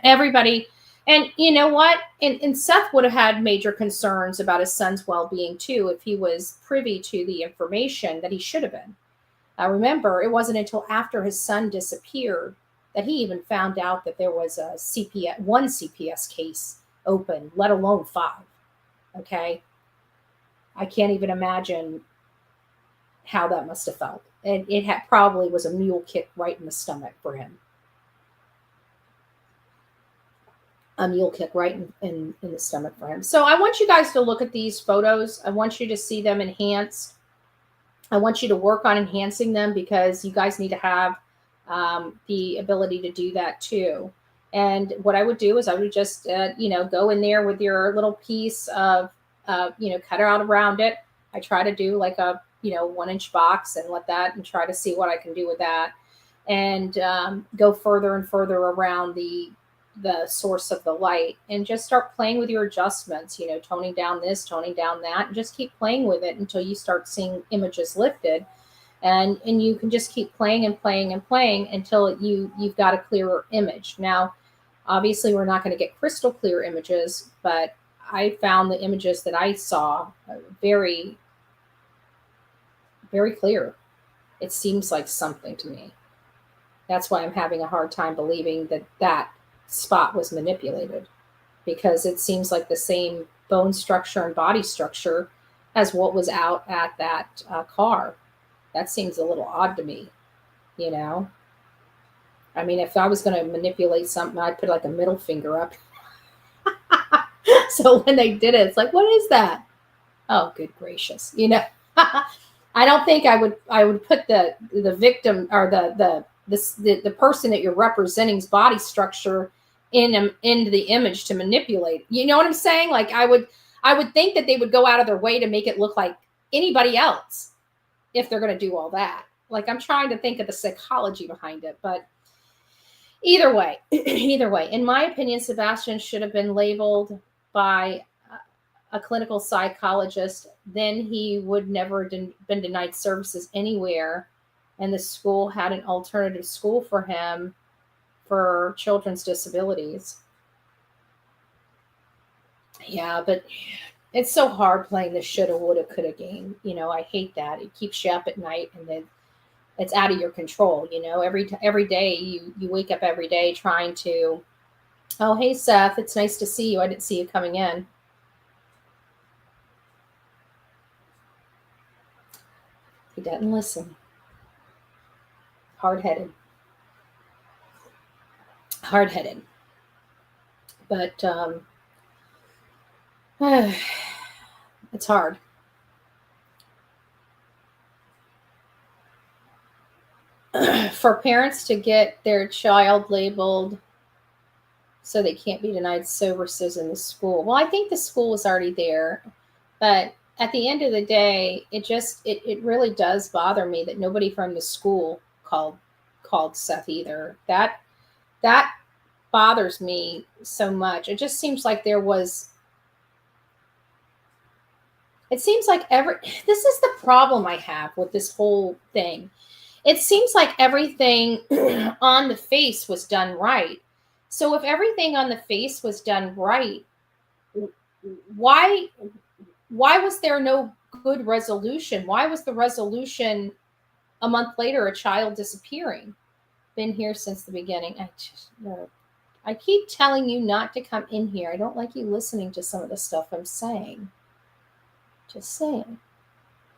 Everybody. And you know what? And Seth would have had major concerns about his son's well-being too if he was privy to the information that he should have been. Remember, it wasn't until after his son disappeared that he even found out that there was one CPS case open, let alone 5. Okay? I can't even imagine how that must have felt. And it probably was a mule kick right in the stomach for him. A mule kick right in the stomach for him. So I want you guys to look at these photos. I want you to see them enhanced. I want you to work on enhancing them because you guys need to have the ability to do that too. And what I would do is I would just, go in there with your little piece of, cut out around it. I try to do like a, 1-inch box and let that and try to see what I can do with that. And go further and further around the source of the light and just start playing with your adjustments, toning down this, toning down that, and just keep playing with it until you start seeing images lifted. And you can just keep playing and playing and playing until you've got a clearer image. Now, obviously, we're not going to get crystal clear images, but I found the images that I saw very, very clear. It seems like something to me. That's why I'm having a hard time believing that spot was manipulated, because it seems like the same bone structure and body structure as what was out at that car. That seems a little odd to me, I mean, if I was going to manipulate something, I'd put like a middle finger up. So when they did it, it's like, what is that? Oh, good gracious. I don't think I would put the victim or the person that you're representing's body structure into the image to manipulate. You know what I'm saying? Like I would think that they would go out of their way to make it look like anybody else if they're going to do all that. Like I'm trying to think of the psychology behind it, but Either way, either way, in my opinion, Sebastian should have been labeled by a clinical psychologist. Then he would never have been denied services anywhere, and the school had an alternative school for him for children's disabilities. Yeah, but it's so hard playing the shoulda, woulda, coulda game. I hate that. It keeps you up at night, and then it's out of your control. Every day you wake up every day trying to, oh, hey, Seth, it's nice to see you. I didn't see you coming in. He doesn't listen. Hard-headed. But it's hard. For parents to get their child labeled so they can't be denied services in the school. Well, I think the school is already there, but at the end of the day, it really does bother me that nobody from the school called Seth either. That bothers me so much. It just seems like this is the problem I have with this whole thing. It seems like everything on the face was done right. So if everything on the face was done right, why was there no good resolution? Why was the resolution a month later, a child disappearing? Been here since the beginning. I keep telling you not to come in here. I don't like you listening to some of the stuff I'm saying. Just saying.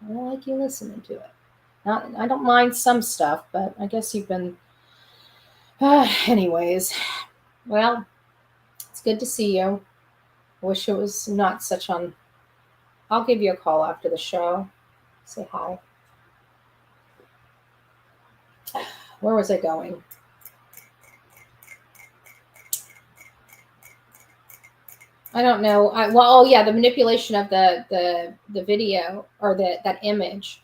I don't like you listening to it. I don't mind some stuff, but I guess you've been... anyways. Well, it's good to see you. I wish it was not such on... I'll give you a call after the show. Say hi. Where was I going? I don't know. The manipulation of the video or that image.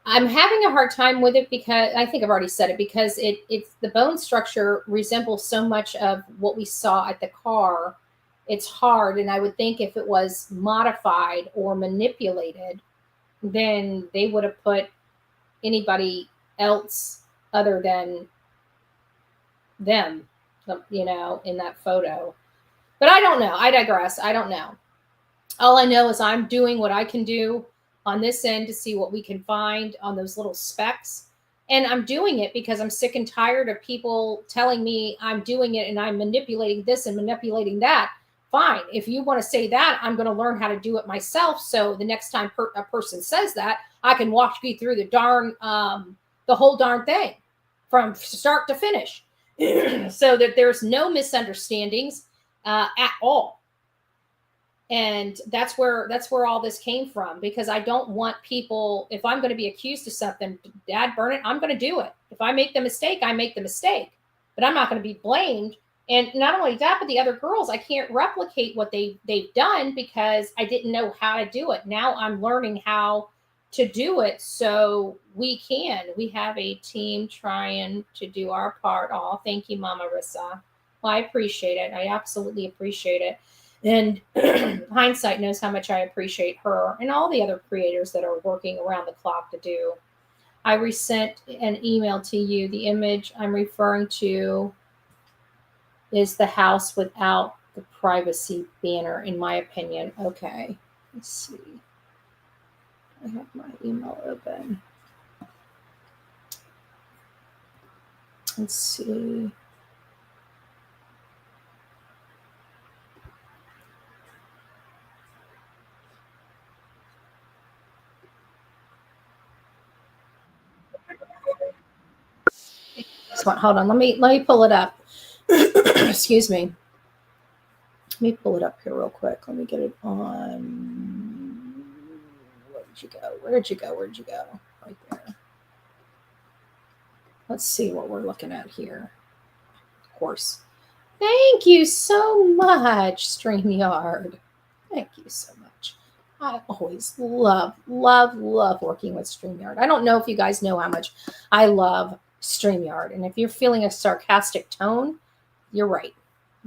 I'm having a hard time with it because I think I've already said it, because it's the bone structure resembles so much of what we saw at the car. It's hard, and I would think if it was modified or manipulated, then they would have put anybody else other than them, in that photo. But I don't know. I digress. I don't know. All I know is I'm doing what I can do on this end to see what we can find on those little specks. And I'm doing it because I'm sick and tired of people telling me I'm doing it and I'm manipulating this and manipulating that. Fine. If you want to say that, I'm going to learn how to do it myself. So the next time a person says that, I can walk you through the whole darn thing from start to finish so that there's no misunderstandings at all. And that's where all this came from, because I don't want people, if I'm going to be accused of something, dad burn it, I'm going to do it. If I make the mistake, I make the mistake, but I'm not going to be blamed. And not only that, but the other girls, I can't replicate what they've done because I didn't know how to do it. Now I'm learning how to do it. So we have a team trying to do our part. Oh, thank you, Mama Rissa. Well, I appreciate it. I absolutely appreciate it. And hindsight knows how much I appreciate her and all the other creators that are working around the clock to do. I resent an email to you. The image I'm referring to is the house without the privacy banner, in my opinion. Okay, let's see. I have my email open. Let's see. Hold on, let me pull it up. Excuse me. Let me pull it up here real quick. Let me get it on. Where did you go? Right there. Let's see what we're looking at here. Of course. Thank you so much, StreamYard. Thank you so much. I always love working with StreamYard. I don't know if you guys know how much I love StreamYard. And if you're feeling a sarcastic tone, you're right.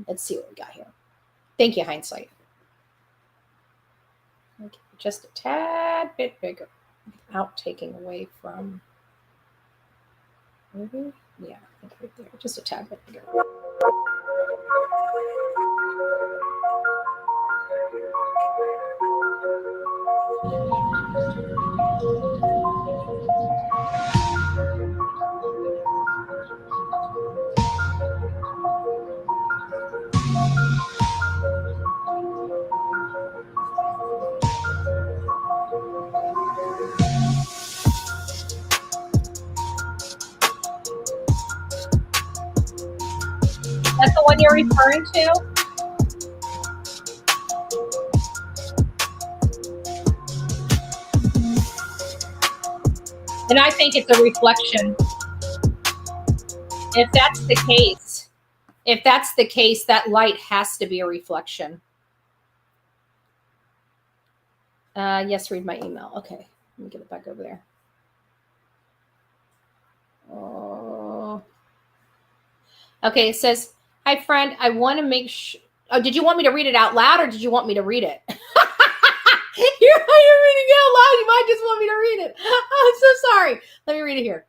Let's see what we got here. Thank you, Hindsight. Okay, just a tad bit bigger without taking away from, maybe? Yeah, I think right there, just a tad bit bigger. That's the one you're referring to? And I think it's a reflection. If that's the case, that light has to be a reflection. Yes, read my email. Okay, let me get it back over there. Oh. Okay, it says, hi, friend. I want to make sure. Oh, did you want me to read it out loud or did you want me to read it? You're reading it out loud. You might just want me to read it. I'm so sorry. Let me read it here.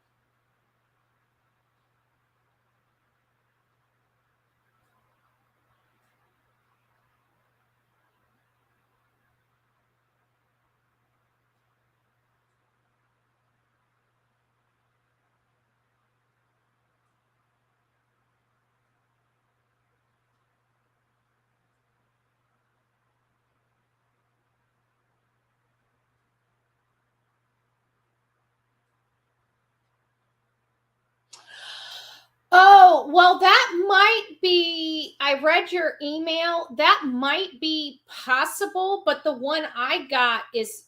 Oh, well, that might be, I read your email. That might be possible, but the one I got is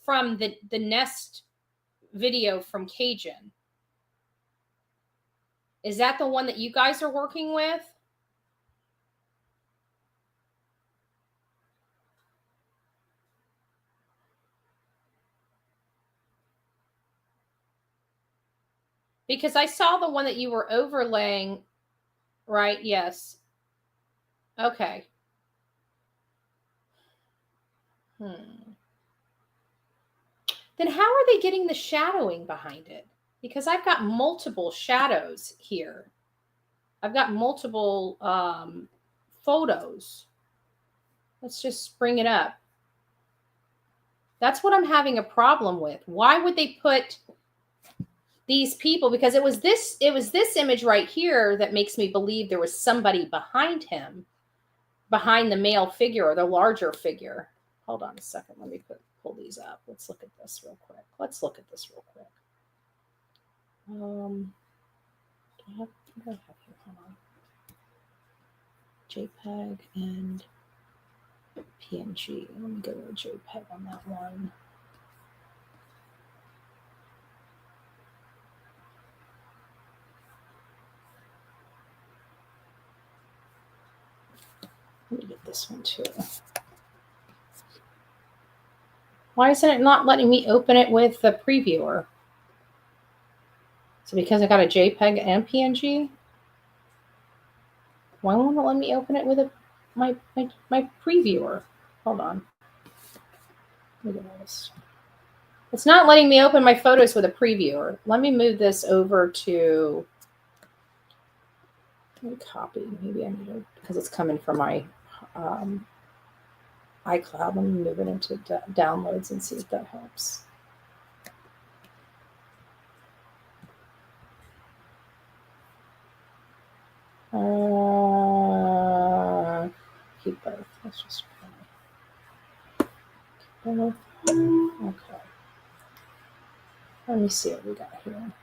from the Nest video from Cajun. Is that the one that you guys are working with? Because I saw the one that you were overlaying, right? Yes. Okay. Then how are they getting the shadowing behind it? Because I've got multiple shadows here. I've got multiple photos. Let's just bring it up. That's what I'm having a problem with. Why would they put these people? Because it was this image right here that makes me believe there was somebody behind him, behind the male figure or the larger figure. Hold on a second. Let me pull these up. Let's look at this real quick. What do I have here? Hold on. JPEG and PNG. Let me go to a JPEG on that one. Let me get this one too. Why isn't it not letting me open it with the previewer? So because I got a JPEG and PNG? Why won't it let me open it with my previewer? Hold on. Look at this. It's not letting me open my photos with a previewer. Let me move this over to, let me copy. Maybe I need to, because it's coming from my iCloud. Let me move it into downloads and see if that helps. Keep both. Let's just keep both. Okay. Let me see what we got here.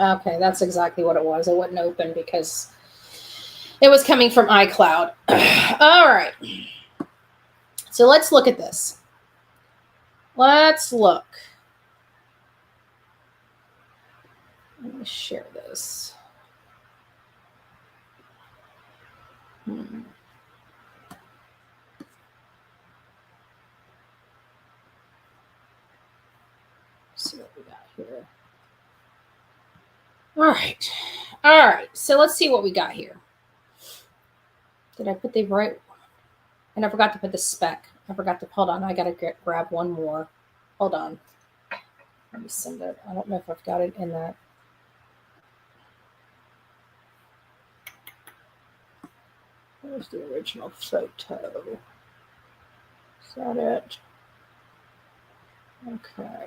Okay, that's exactly what it was. It wouldn't open because it was coming from iCloud. All right. So let's look at this. Let's look. Let me share this. See what we got here. All right. So let's see what we got here. Did I put the right? And I forgot to put the spec. I forgot to, hold on. I got to grab one more. Hold on. Let me send it. I don't know if I've got it in that. Where's the original photo? Is that it? Okay.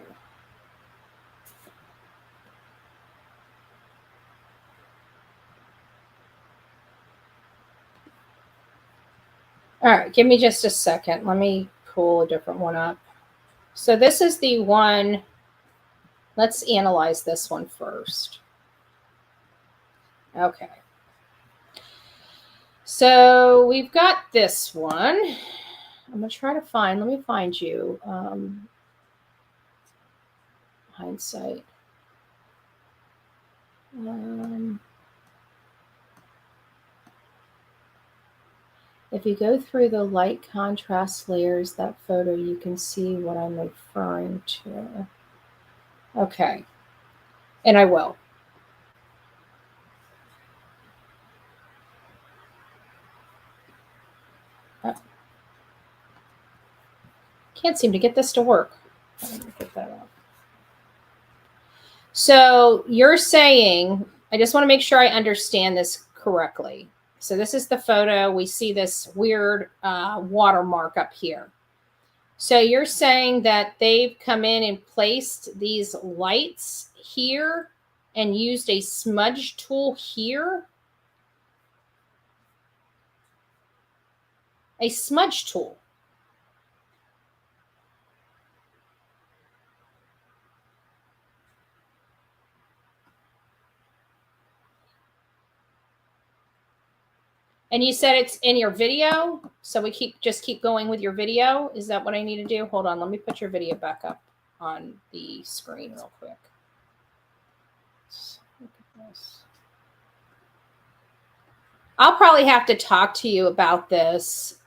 All right, give me just a second. Let me pull a different one up. So this is the one. Let's analyze this one first. Okay. So we've got this one. I'm going to try to find, let me find you. Hindsight. If you go through the light contrast layers, that photo, you can see what I'm referring to. Okay. And I will. Can't seem to get this to work. Let me get that up. So you're saying, I just want to make sure I understand this correctly. So this is the photo. We see this weird watermark up here. So you're saying that they've come in and placed these lights here and used a smudge tool here? A smudge tool. And you said it's in your video, so we just keep going with your video. Is that what I need to do? Hold on, let me put your video back up on the screen real quick. Let's look at this. I'll probably have to talk to you about this.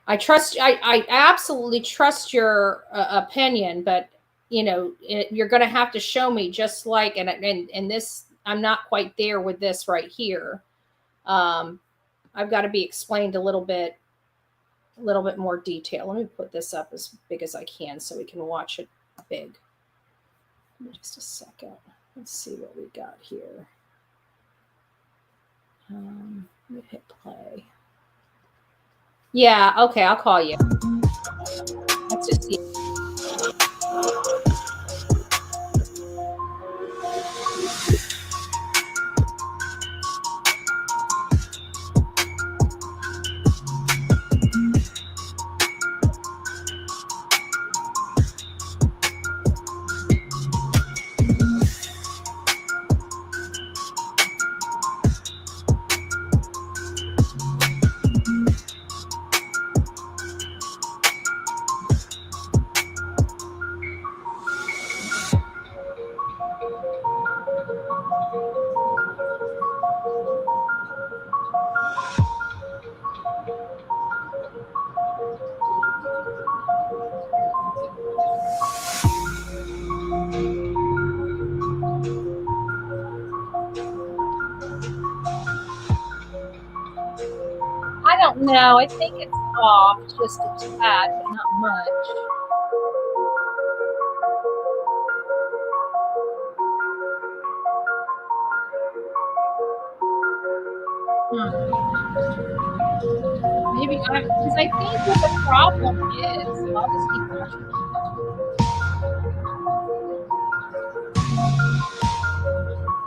I absolutely trust your opinion, but you know, you're going to have to show me, just like, and this, I'm not quite there with this right here. I've got to be explained a little bit more detail. Let me put this up as big as I can so we can watch it big. Give me just a second. Let's see what we got here. Let me hit play. Yeah, okay, I'll call you. Let's just see. I don't know. I think it's off just a tad, but not much. Maybe because I think what the problem is, I'll just keep watching.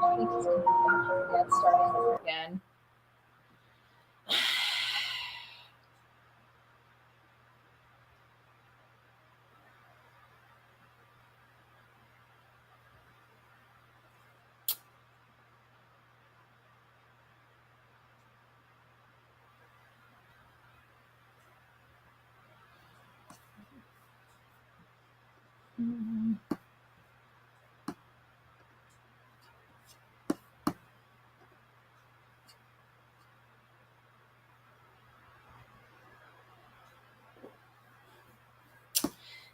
I think it's going to get started over again.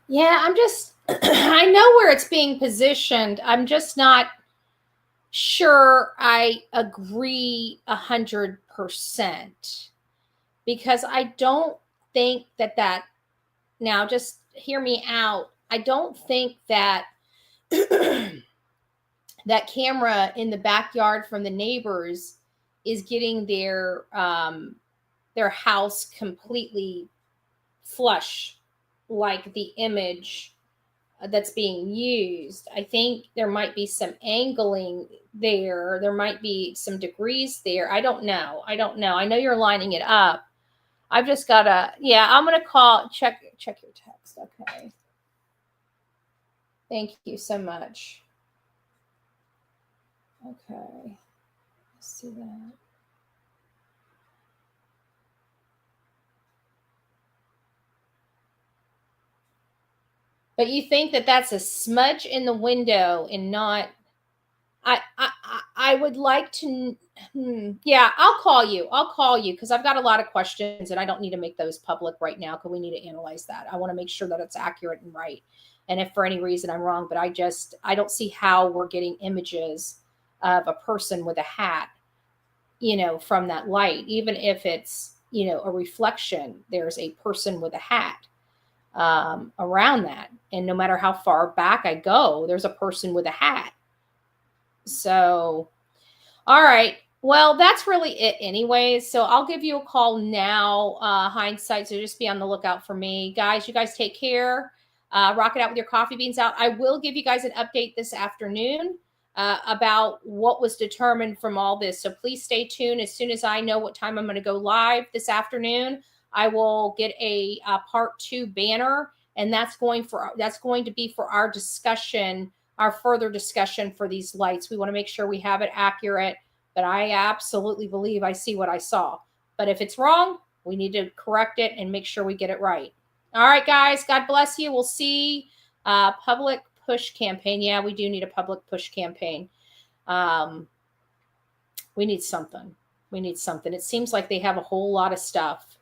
Yeah, I'm just, I know where it's being positioned. I'm just not sure I agree 100%, because I don't think that, now just hear me out. I don't think that that camera in the backyard from the neighbors is getting their house completely flush like the image that's being used. I think there might be some angling there. There might be some degrees there. I don't know. I know you're lining it up. I've just got to, yeah, I'm going to check your text. Okay. Thank you so much. Okay. Let's see that. But you think that that's a smudge in the window and not, I would like to, yeah, I'll call you because I've got a lot of questions and I don't need to make those public right now because we need to analyze that. I want to make sure that it's accurate and right. And if for any reason I'm wrong, but I don't see how we're getting images of a person with a hat, from that light, even if it's, a reflection, there's a person with a hat around that. And no matter how far back I go, there's a person with a hat. So, all right. Well, that's really it anyways. So I'll give you a call now, hindsight. So just be on the lookout for me. Guys, you guys take care. Rock it out with your coffee beans out. I will give you guys an update this afternoon about what was determined from all this. So please stay tuned. As soon as I know what time I'm going to go live this afternoon, I will get a part 2 banner, and that's going to be for our discussion, our further discussion for these lights. We want to make sure we have it accurate, but I absolutely believe I see what I saw. But if it's wrong, we need to correct it and make sure we get it right. All right, guys, God bless you. We'll see. Public push campaign. Yeah, we do need a public push campaign. We need something. It seems like they have a whole lot of stuff.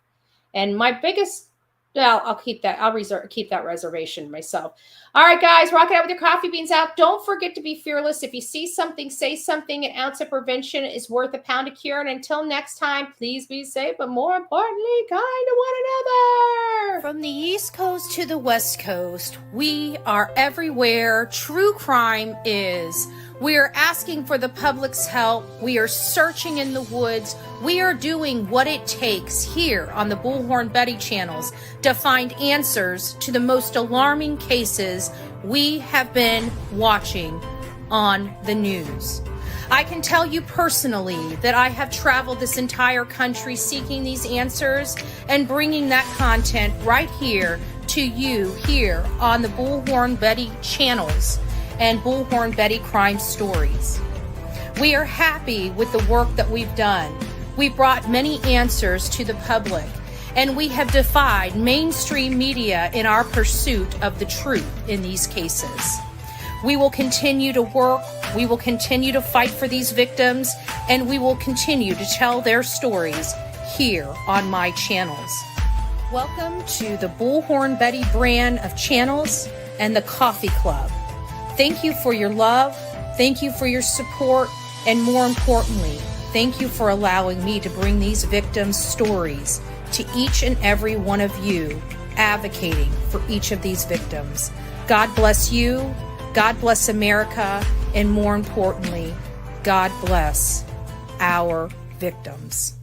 And my biggest, well, I'll keep that. I'll keep that reservation myself. All right, guys, rock it out with your coffee beans out. Don't forget to be fearless. If you see something, say something. An ounce of prevention is worth a pound of cure. And until next time, please be safe, but more importantly, kind to one another. From the East Coast to the West Coast, we are everywhere. True crime is. We are asking for the public's help. We are searching in the woods. We are doing what it takes here on the Bullhorn Betty channels to find answers to the most alarming cases we have been watching on the news. I can tell you personally that I have traveled this entire country seeking these answers and bringing that content right here to you here on the Bullhorn Betty channels and Bullhorn Betty Crime Stories. We are happy with the work that we've done. We brought many answers to the public, and we have defied mainstream media in our pursuit of the truth in these cases. We will continue to work, we will continue to fight for these victims, and we will continue to tell their stories here on my channels. Welcome to the Bullhorn Betty brand of channels and the Coffee Club. Thank you for your love, thank you for your support, and more importantly, thank you for allowing me to bring these victims' stories to each and every one of you, advocating for each of these victims. God bless you, God bless America, and more importantly, God bless our victims.